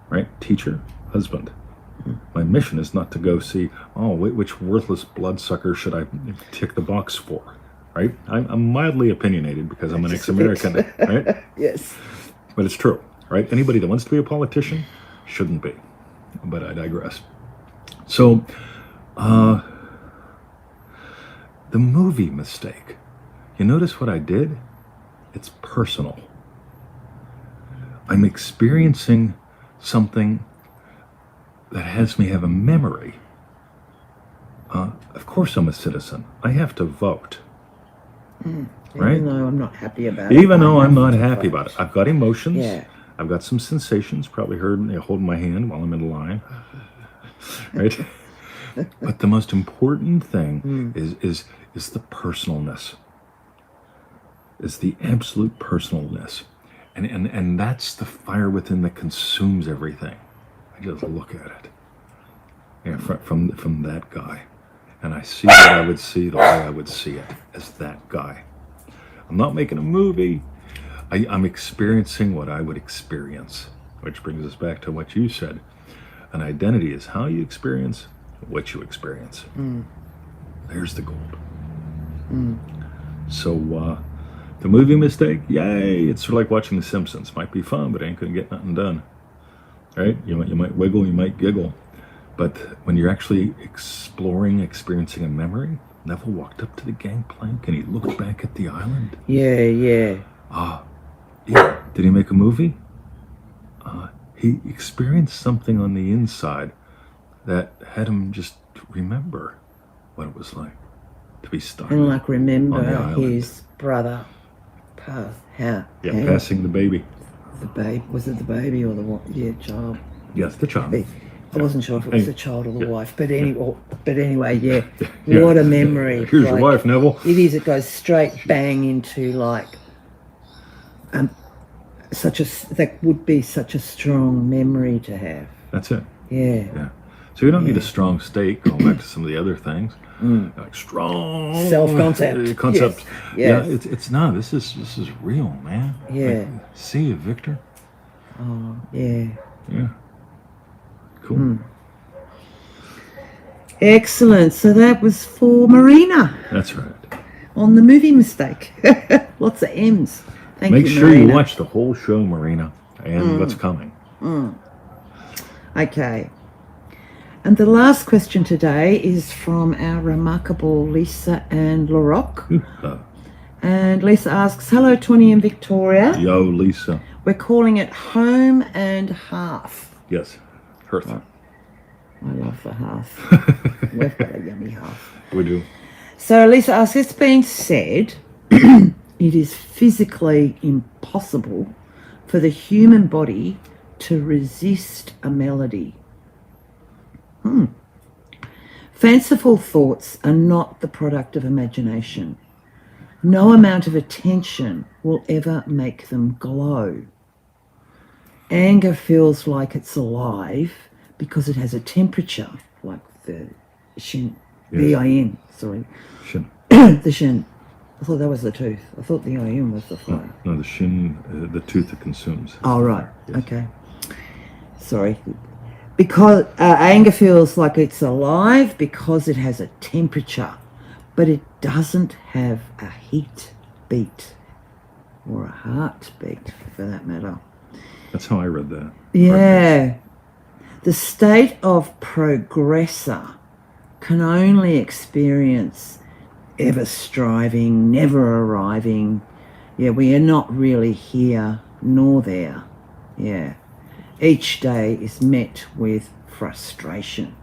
right? Teacher, husband. My mission is not to go see, which worthless bloodsucker should I tick the box for, right? I'm mildly opinionated because I'm an ex-American, right? Yes. But it's true, right? Anybody that wants to be a politician shouldn't be. But I digress. So, the movie mistake. You notice what I did? It's personal. I'm experiencing something that has me have a memory. Of course I'm a citizen. I have to vote. Right? Even though I'm not happy about it. Even though I'm not happy about it. I've got emotions. Yeah. I've got some sensations. Probably heard me holding my hand while I'm in line. Right? But the most important thing is the personalness. It's the absolute personalness. And that's the fire within that consumes everything. I just look at it. Yeah, from that guy. And I see what I would see the way I would see it, as that guy. I'm not making a movie. I'm experiencing what I would experience. Which brings us back to what you said. An identity is how you experience what you experience. There's the gold. So, the movie mistake, yay! It's sort of like watching The Simpsons. Might be fun, but ain't gonna get nothing done. Right? You might wiggle, you might giggle. But when you're actually experiencing a memory, Neville walked up to the gangplank and he looked back at the island. Yeah, yeah. Yeah. Did he make a movie? He experienced something on the inside that had him just remember what it was like to be stuck. And like on the remember island. his brother, Passing the baby. the babe. Was it the baby or the child? Yes, the child. I wasn't sure if it was the child or the Yeah. wife, but anyway, yeah. Yeah. What a memory! Here's your wife, Neville. It is. It goes straight bang into like, that would be such a strong memory to have. That's it. Yeah. Yeah. So you don't need a strong stake, going back to some of the other things. Like strong Self-concept. concept. Yes. Yeah, Yes. it's not. This is real, man. Yeah. Like, see you, Victor. Oh, yeah. Yeah. Cool. Excellent. So that was for Marina That's right. on the movie Mistake. Lots of M's. Thank Make you, sure Marina. you watch the whole show, Marina, and what's coming. Okay. And the last question today is from our remarkable Lisa and Laroque. And Lisa asks, hello, Tony and Victoria. Yo, Lisa. We're calling it Home and Half. Yes, Hearth. I love the half. We've got a yummy half. We do. So Lisa asks, this being said, it is physically impossible for the human body to resist a melody. Fanciful thoughts are not the product of imagination. No amount of attention will ever make them glow. Anger feels like it's alive because it has a temperature, like the shin, V-I-N, sorry. Shin. The shin. I thought that was the tooth. I thought the I-N was the fly. No, the shin, the tooth that consumes. Oh, right. Yes. Okay. Sorry. Because anger feels like it's alive because it has a temperature, but it doesn't have a heat beat or a heartbeat, for that matter. That's how I read that. Yeah. The state of progressor can only experience ever striving, never arriving. Yeah, we are not really here nor there. Yeah. Each day is met with frustration.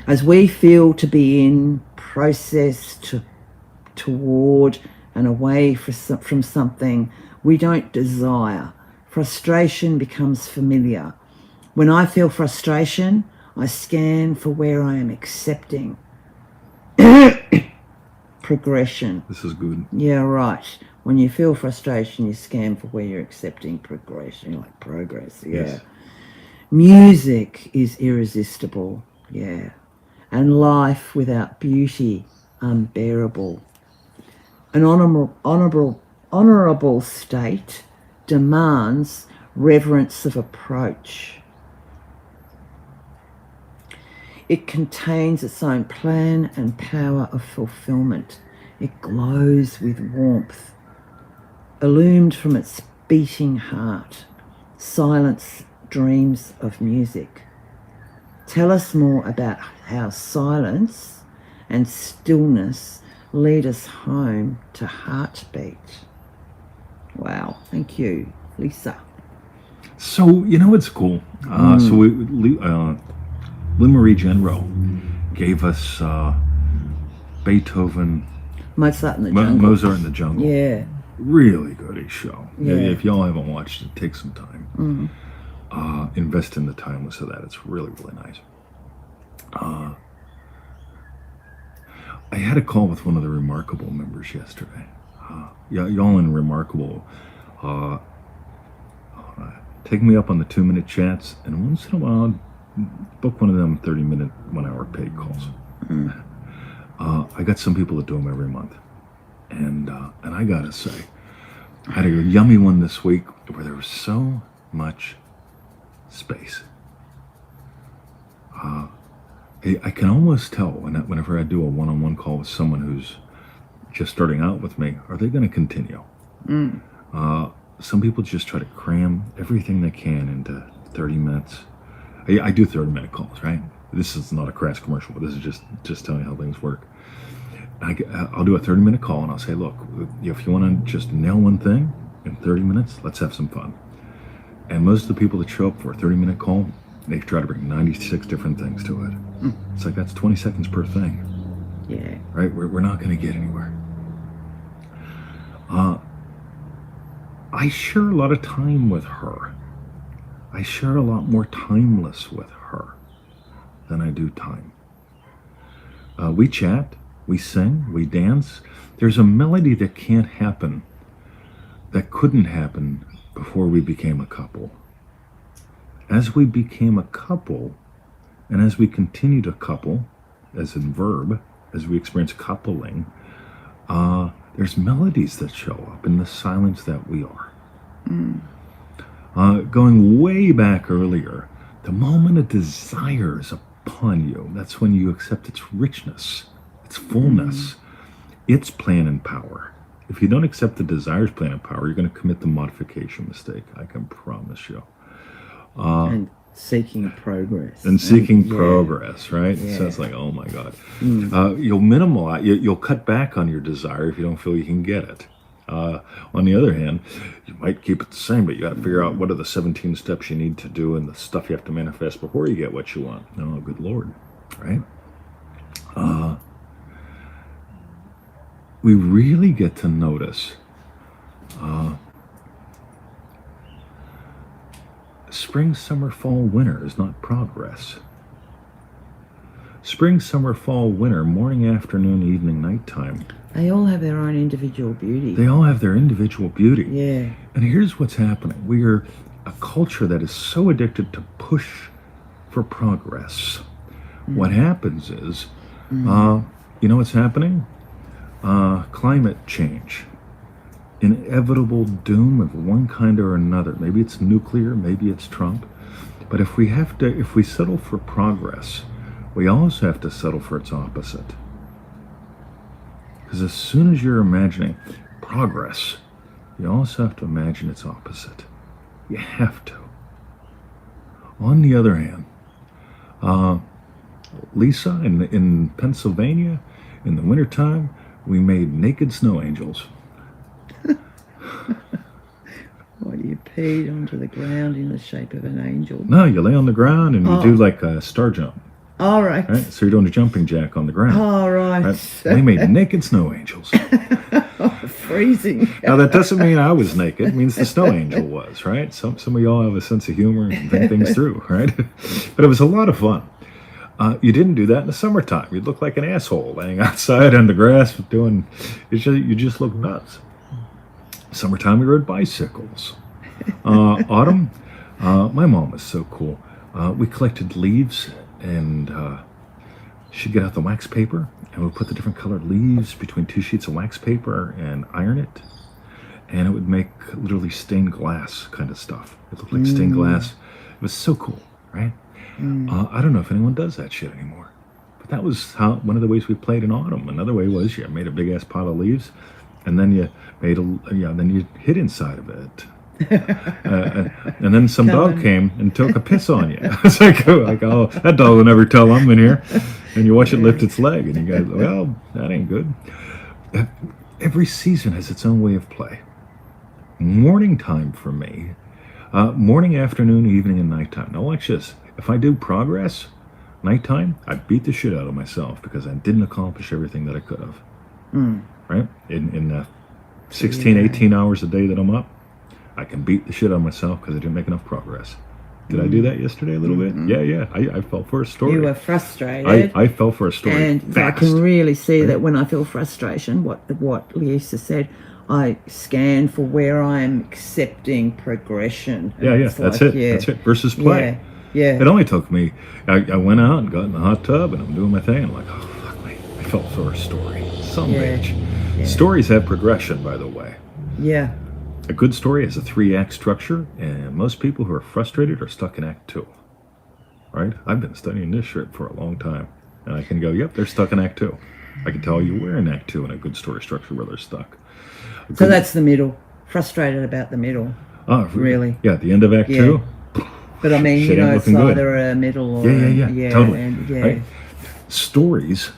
As we feel to be in process toward and away from something we don't desire, frustration becomes familiar. When I feel frustration, I scan for where I am accepting progression. This is good. Yeah, right. When you feel frustration, you scan for where you're accepting progression, like progress. Yeah. Yes. Music is irresistible. Yeah. And life without beauty, unbearable. An honourable state demands reverence of approach. It contains its own plan and power of fulfillment. It glows with warmth, illumined from its beating heart. Silence dreams of music. Tell us more about how silence and stillness lead us home to heartbeat. Wow, thank you, Lisa. So, you know what's cool? So, Lou Marie Genro gave us Beethoven, Mozart in the Jungle. Mozart in the Jungle. Yeah. Really good show. Yeah. If y'all haven't watched it, take some time. Invest in the time of that. It's really, really nice. I had a call with one of the Remarkable members yesterday. Y'all in Remarkable take me up on the 2-minute chats, and once in a while book one of them 30-minute, 1-hour paid calls. I got some people that do them every month, and I gotta say, I had a yummy one this week where there was so much space. I can almost tell whenever I do a one-on-one call with someone who's just starting out with me, are they going to continue? Some people just try to cram everything they can into 30 minutes. I do 30-minute calls, right? This is not a crass commercial, but this is just telling you how things work. I'll do a 30-minute call, and I'll say, look, if you want to just nail one thing in 30 minutes, let's have some fun. And most of the people that show up for a 30-minute call, they try to bring 96 different things to it. It's like, that's 20 seconds per thing. Yeah. Right? We're not going to get anywhere. I share a lot of time with her. I share a lot more timeless with her than I do time. We chat, we sing, we dance. There's a melody that can't happen, that couldn't happen before we became a couple. As we became a couple, and as we continue to couple, as in verb, as we experience coupling, there's melodies that show up in the silence that we are. Going way back earlier, the moment a desire is a upon you. That's when you accept its richness, its fullness, its plan and power. If you don't accept the desire's plan and power, you're going to commit the modification mistake. I can promise you. And seeking progress. And seeking yeah. progress, right? Yeah. So it's like, oh my God. You'll minimize, you'll cut back on your desire if you don't feel you can get it. On the other hand, you might keep it the same, but you got to figure out what are the 17 steps you need to do and the stuff you have to manifest before you get what you want. Oh, good Lord, right? We really get to notice spring, summer, fall, winter is not progress. Spring, summer, fall, winter, morning, afternoon, evening, nighttime. They all have their own individual beauty. They all have their individual beauty. Yeah. And here's what's happening. We are a culture that is so addicted to push for progress. What happens is, you know what's happening? Climate change. Inevitable doom of one kind or another. Maybe it's nuclear, maybe it's Trump. But if we settle for progress, we also have to settle for its opposite. Because as soon as you're imagining progress, you also have to imagine its opposite. You have to. On the other hand, Lisa, in Pennsylvania, in the wintertime, we made naked snow angels. What, you peed onto the ground in the shape of an angel? No, you lay on the ground and you do like a star jump. All right. Right? So you're doing a jumping jack on the ground. All right. Right? We made naked snow angels. Freezing. Now that doesn't mean I was naked. It means the snow angel was, right? Some of y'all have a sense of humor and think things through, right? But it was a lot of fun. You didn't do that in the summertime. You'd look like an asshole laying outside on the grass doing. You just look nuts. Summertime, we rode bicycles. Autumn, my mom was so cool. We collected leaves, and she'd get out the wax paper, and we'd put the different colored leaves between two sheets of wax paper and iron it, and it would make literally stained glass kind of stuff. It looked like stained glass. It was so cool, right? I don't know if anyone does that shit anymore, but that was one of the ways we played in autumn. Another way was you made a big ass pile of leaves, and then you made then you hid inside of it. And then some dog came and took a piss on you. It's like, oh, that dog will never tell I'm in here. And you watch it lift its leg, and you go, well, that ain't good. Every season has its own way of play. Morning time for me, morning, afternoon, evening, and nighttime. Now watch this. If I do progress, nighttime, I beat the shit out of myself because I didn't accomplish everything that I could have. Right? In 16, 18 hours a day that I'm up, I can beat the shit out of myself because I didn't make enough progress. Did I do that yesterday a little bit? Yeah. I fell for a story. You were frustrated. I fell for a story And fast. I can really see that when I feel frustration, what Lisa said, I scan for where I am accepting progression. And Yeah, it's that's like, it. That's it. Versus play. Yeah. It only took me, I went out and got in the hot tub and I'm doing my thing. And I'm like, oh, fuck me. I fell for a story. Some bitch. Yeah. Stories have progression, by the way. Yeah. A good story has a 3-act structure, and most people who are frustrated are stuck in Act 2. Right? I've been studying this shit for a long time. And I can go, yep, they're stuck in Act 2. I can tell you where in Act 2 in a good story structure where they're stuck. So that's the middle. Frustrated about the middle. Oh, really? Yeah, at the end of Act 2. But I mean, Shit ain't it's looking good. either a middle or Yeah, totally. And, Right? Stories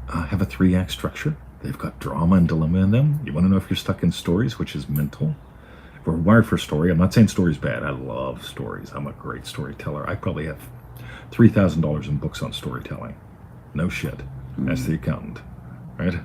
have a 3-act structure. They've got drama and dilemma in them. You want to know if you're stuck in stories, which is mental? If we're wired for story, I'm not saying story's bad. I love stories. I'm a great storyteller. I probably have $3,000 in books on storytelling. No shit. That's the accountant. Right?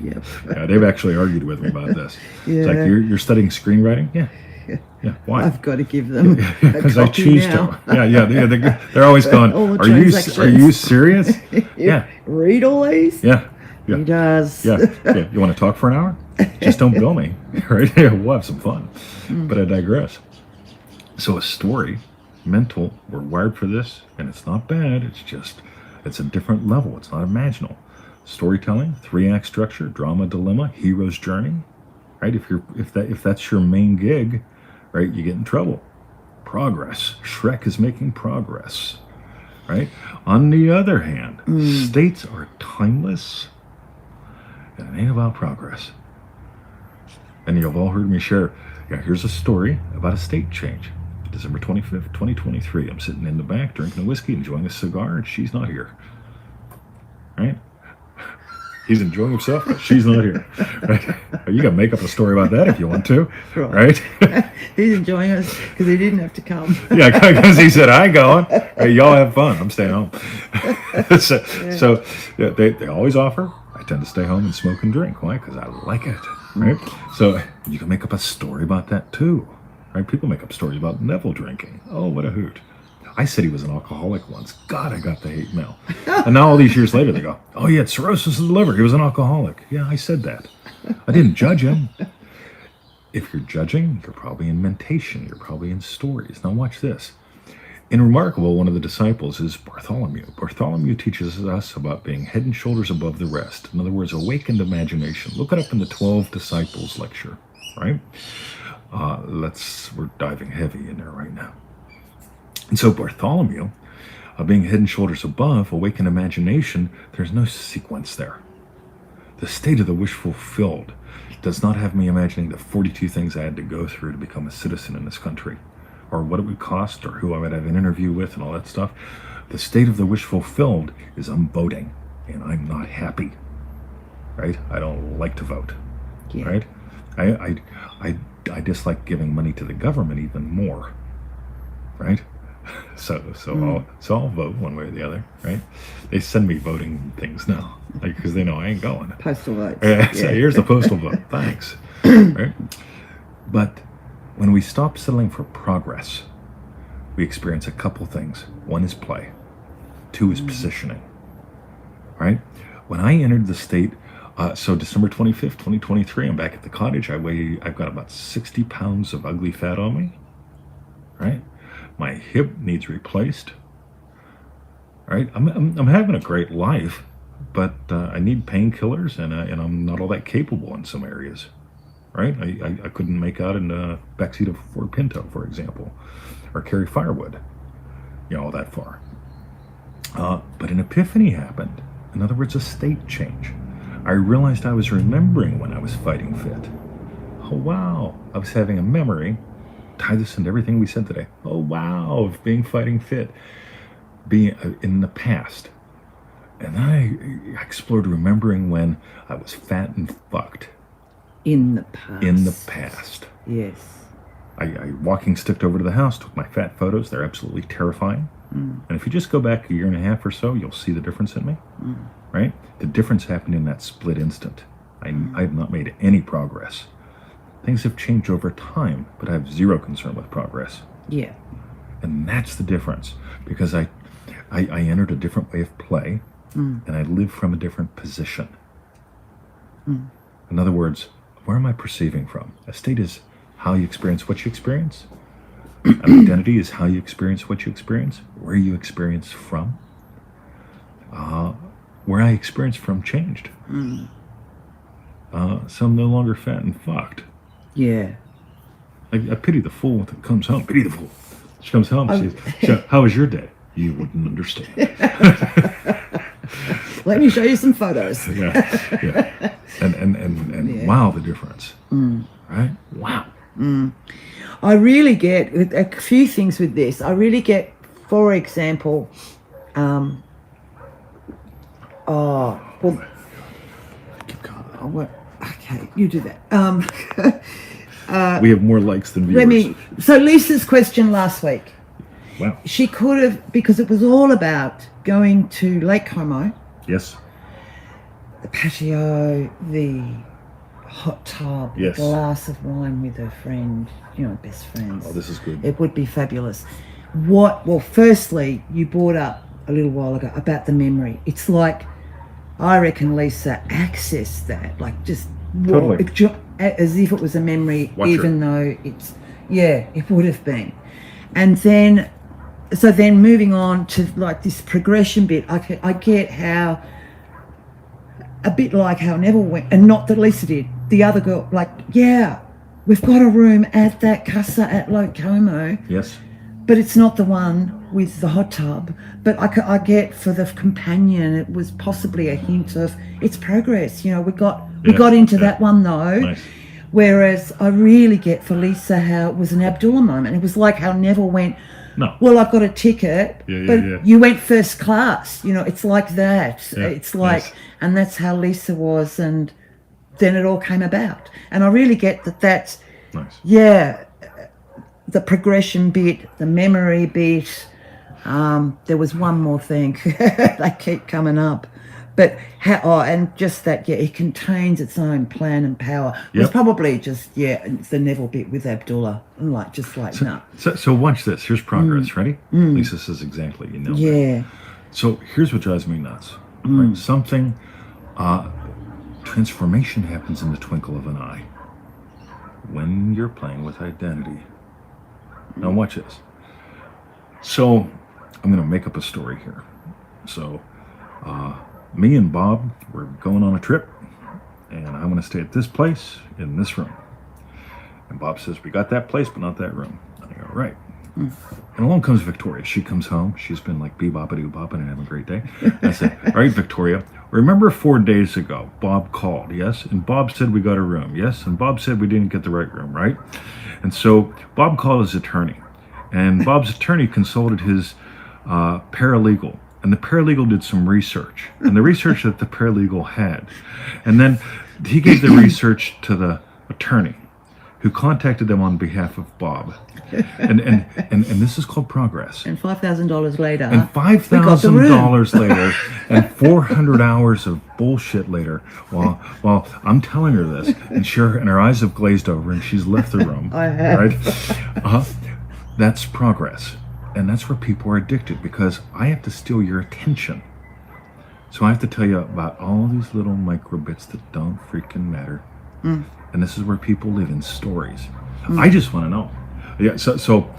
Yep. Yeah, they've actually argued with me about this. Yeah. It's like, you're studying screenwriting? Yeah. Why? I've got to give them Because a I copy choose now. to. Yeah. They're always going, All the are you transactions." serious? Yeah. Read all these? Yeah. He does. Yeah. You want to talk for an hour? Just don't bill me. Right? Yeah, we'll have some fun. But I digress. So a story, mental, we're wired for this, and it's not bad. It's a different level. It's not imaginal. Storytelling, 3-act structure, drama, dilemma, hero's journey. Right? If that's your main gig, right, you get in trouble. Progress. Shrek is making progress. right? On the other hand, states are timeless, and it ain't about progress. And you've all heard me share. Yeah, here's a story about a state change. December 25th, 2023. I'm sitting in the back drinking a whiskey, enjoying a cigar, and she's not here. Right? He's enjoying himself, but she's not here. Right? You can make up a story about that if you want to. Right? He's enjoying us because he didn't have to come. Yeah, because he said, I ain't going. Hey, y'all have fun. I'm staying home. So they always offer. I tend to stay home and smoke and drink. Why? Because I like it. Right? So you can make up a story about that too. Right? People make up stories about Neville drinking. Oh, what a hoot. I said he was an alcoholic once. God, I got the hate mail. And now all these years later, they go, oh, he had cirrhosis of the liver. He was an alcoholic. Yeah, I said that. I didn't judge him. If you're judging, you're probably in mentation. You're probably in stories. Now watch this. In Remarkable, one of the disciples is Bartholomew. Bartholomew teaches us about being head and shoulders above the rest. In other words, awakened imagination. Look it up in the 12 Disciples lecture, right? We're diving heavy in there right now. And so Bartholomew, being head and shoulders above, awakened imagination, there's no sequence there. The state of the wish fulfilled does not have me imagining the 42 things I had to go through to become a citizen in this country, or what it would cost, or who I would have an interview with, and all that stuff. The state of the wish fulfilled is I'm voting, and I'm not happy, right? I don't like to vote, right? I dislike giving money to the government even more, right? So I'll vote one way or the other, right? They send me voting things now, because they know I ain't going. Postal votes. So here's the postal vote. Thanks. Right? But when we stop settling for progress, we experience a couple things. One is play. Two is positioning. Right? When I entered the state, so December 25th, 2023, I'm back at the cottage. I've got about 60 pounds of ugly fat on me. Right? My hip needs replaced. Right? I'm having a great life, but I need painkillers, and I'm not all that capable in some areas. Right? I couldn't make out in the backseat of a Ford Pinto, for example, or carry firewood, all that far. But an epiphany happened. In other words, a state change. I realized I was remembering when I was fighting fit. Oh, wow. I was having a memory. Tie this into everything we said today. Oh, wow, of being fighting fit, being in the past. And then I explored remembering when I was fat and fucked. In the past. In the past. Yes. I walking sticked over to the house, took my fat photos. They're absolutely terrifying. And if you just go back a year and a half or so, you'll see the difference in me. Right? The difference happened in that split instant. I have not made any progress. Things have changed over time, but I have zero concern with progress. Yeah. And that's the difference, because I entered a different way of play, and I live from a different position. In other words, where am I perceiving from? A state is how you experience what you experience. An identity is how you experience what you experience. Where you experience from. Where I experience from changed. So I'm no longer fat and fucked. Yeah. I pity the fool that comes home. Pity the fool. She comes home and says, how was your day? You wouldn't understand. Let me show you some photos. Yeah. And wow, the difference. Right? Wow. I really get a few things with this. I really get, for example, Keep going. Okay, you do that. We have more likes than viewers. So Lisa's question last week. Wow. She could have, because it was all about going to Lake Como. Yes. The patio, the hot tub, Yes. a glass of wine with her friend, best friends. Oh, this is good. It would be fabulous. Well, firstly, you brought up a little while ago about the memory. It's like, I reckon Lisa accessed that, like just Totally. as if it was a memory, Watch her. even though it would have been. And then, so then moving on to like this progression bit, I get how, a bit like how Neville went, and not that Lisa did, the other girl, like, yeah, we've got a room at that casa at Lake Como, Yes. but it's not the one with the hot tub, but I get for the companion, it was possibly a hint of it's progress. You know, we got into that one though. Nice. Whereas I really get for Lisa how it was an Abdullah moment. It was like how Neville went, No. well, I've got a ticket, Yeah, but yeah. you went first class. You know, it's like that. Yeah, It's like, nice. and that's how Lisa was, and then it all came about. And I really get that that's, Nice. yeah, the progression bit, the memory bit. There was one more thing. They keep coming up. But and just that, yeah, it contains its own plan and power. It was Yep. probably just, yeah, it's the Neville bit with Abdullah. And like, just like, no. So watch this. Here's progress. Ready? Lisa says exactly. You know. Yeah. So here's what drives me nuts. Right? Something, transformation happens in the twinkle of an eye when you're playing with identity. Now watch this. So I'm going to make up a story here. So me and Bob were going on a trip, and I want to stay at this place in this room. And Bob says, we got that place, but not that room. And I go, right. And along comes Victoria. She comes home. She's been like beboppity-bopping and having a great day. And I said, all right, Victoria, remember 4 days ago, Bob called, yes? And Bob said we got a room, yes? And Bob said we didn't get the right room, right? And so Bob called his attorney. And Bob's attorney consulted his paralegal. And the paralegal did some research. And the research that the paralegal had. And then he gave the research to the attorney, who contacted them on behalf of Bob. And this is called progress. And $5,000 later, And we got the room. $5,000 later, and 400 hours of bullshit later, while I'm telling her this, and her eyes have glazed over, and she's left the room. I have. Right? That's progress. And that's where people are addicted, because I have to steal your attention. So I have to tell you about all these little micro bits that don't freaking matter. And this is where people live in stories. I just want to know. Yeah. So,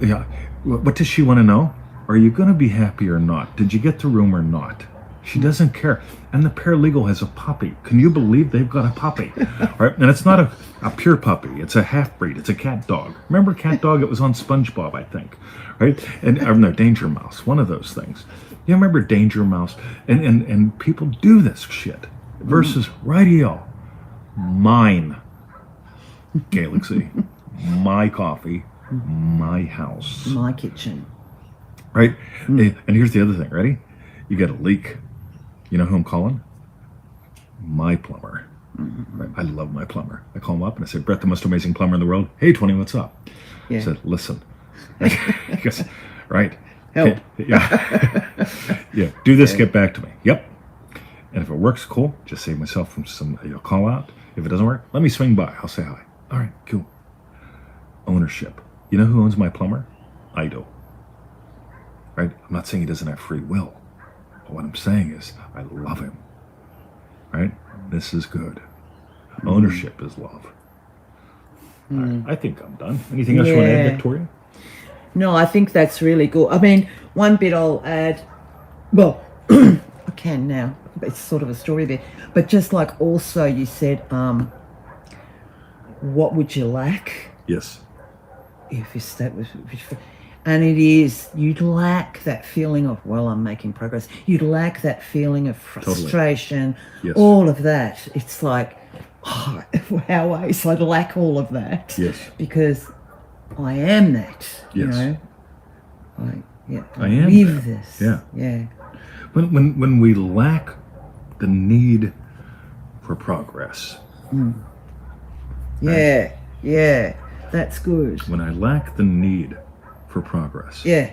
yeah. What does she want to know? Are you going to be happy or not? Did you get the room or not? She doesn't care. And the paralegal has a puppy. Can you believe they've got a puppy? Right? And it's not a pure puppy. It's a half-breed. It's a cat dog. Remember Cat Dog? It was on SpongeBob, I think. Right? And no, Danger Mouse. One of those things. You remember Danger Mouse? And people do this shit. Versus radio. Mine. Galaxy. My coffee. My house. My kitchen. Right? And here's the other thing. Ready? You get a leak. You know who I'm calling? My plumber. Right? I love my plumber. I call him up and I say, Brett, the most amazing plumber in the world. Hey, 20, what's up? Yeah. I said, listen. He goes, right. Help. Yeah. Yeah. Do this, get back to me. Yep. And if it works, cool. Just save myself from some call out. If it doesn't work, let me swing by. I'll say hi. All right, cool. Ownership. You know who owns my plumber? I do. Right? I'm not saying he doesn't have free will. But what I'm saying is I love him. Right? This is good. Ownership is love. All right, I think I'm done. Anything else you want to add, Yeah. Victoria? No, I think that's really good. I mean, one bit I'll add, well, I can now. It's sort of a story bit. But just like also you said, what would you lack Yes. if you stayed with, and it is, you'd lack that feeling of, well, I'm making progress. You'd lack that feeling of frustration, Yes. all of that. It's like, oh, how I'd lack all of that. Yes. Because I am that, you Yes. know. I am live that. this. Yeah. Yeah. When we lack the need for progress, Yeah. Yeah. That's good. when I lack the need for progress, Yeah.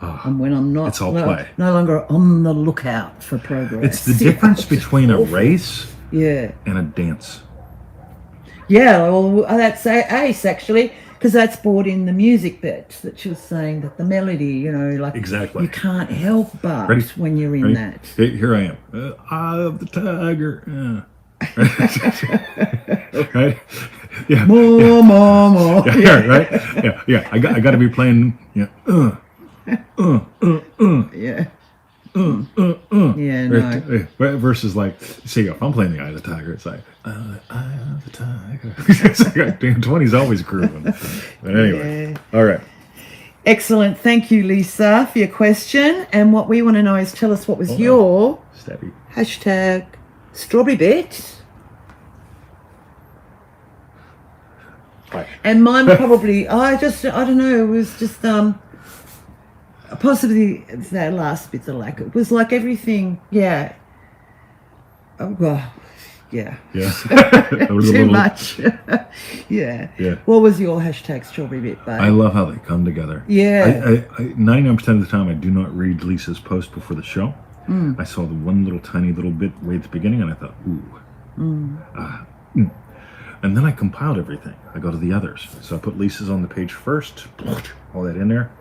And when I'm not, It's all play. no longer on the lookout for progress. it's the difference between a race Yeah. and a dance. Yeah, well, that's Ace actually, because that's brought in the music bit that she was saying that the melody, you know, like Exactly. you can't help but Ready? when you're in Ready? that. Here I am. Eye of the tiger. Right? Yeah. More, more, more. Yeah, right? Yeah. I got to be playing. Yeah. Yeah. Yeah, no. Right, versus like, see, if I'm playing the Eye of the Tiger, it's like, Eye of the Tiger. It's like, damn, 20's always grooving. But anyway, all right. Excellent. Thank you, Lisa, for your question. And what we want to know is tell us what was Hold on. your Steady. hashtag strawberry bit. Right. And mine probably, I don't know, it was just, possibly that last bit, it was like everything, yeah. Oh, well, yeah. Yeah. That was a Too little- much. Yeah. Yeah. What was your hashtag strawberry bit, babe? I love how they come together. Yeah. I 99% of the time, I do not read Lisa's post before the show. I saw the one little tiny little bit way at the beginning, and I thought, ooh. And then I compiled everything. I go to the others. So I put Lisa's on the page first, all that in there.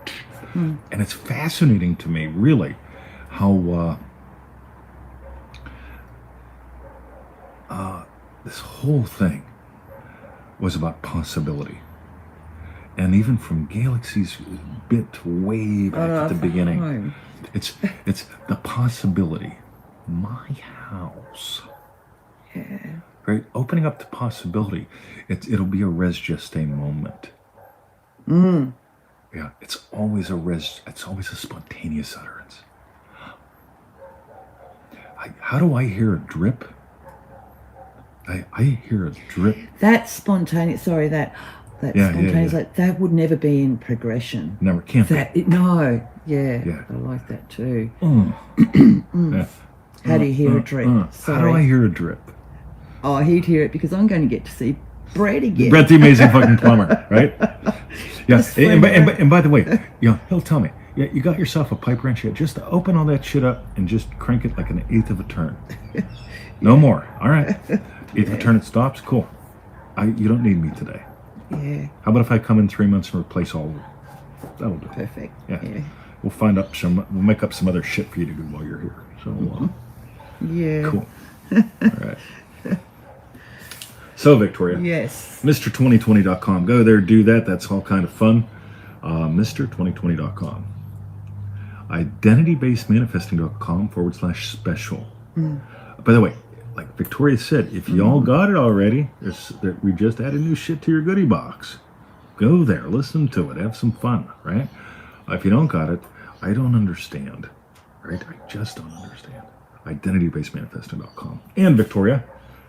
And it's fascinating to me, really, how this whole thing was about possibility. And even from Galaxy's bit way back at the beginning, home. it's the possibility. My house. Yeah. Right? Opening up to possibility. It'll be a res geste moment. Yeah, it's always a spontaneous utterance. How do I hear a drip? I hear a drip. That spontaneous, sorry, that Yeah, spontaneous, yeah. like that would never be in progression. Never can't be. No, yeah, Yeah. I like that too. Yeah. How do you hear a drip? How do I Sorry. hear a drip? Oh, he'd hear it because I'm going to get to see Brett again. Brett the Amazing Fucking Plumber, right? Yeah, Just and by the way, he'll tell me, yeah, you got yourself a pipe wrench yet? Just open all that shit up and just crank it like an eighth of a turn. No more. All right. Eighth of a turn, it stops. Cool. You don't need me today. Yeah, How about if I come in 3 months and replace all of it? That'll do. perfect. Yeah. Yeah. We'll make up some other shit for you to do while you're here. So Yeah. cool. All right. So Victoria. Yes. Mr2020.com. Go there, do that. That's all kind of fun. Mr2020.com. IdentityBasedManifesting.com/special. By the way, like Victoria said, if y'all got it already, we just added new shit to your goodie box. Go there, listen to it, have some fun, right? If you don't got it, I don't understand, right? I just don't understand. IdentityBasedManifesting.com. And Victoria,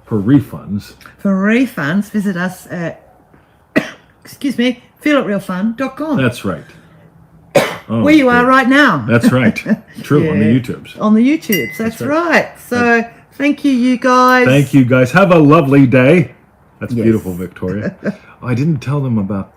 for refunds, For refunds, visit us at, excuse me, feelitrealfun.com. that's right. Oh, Where you are good. right now. That's right. True, on the Yeah. YouTubes. On the YouTubes, that's right. So thank you guys. Thank you guys. Have a lovely day. That's Yes. beautiful, Victoria. Oh, I didn't tell them about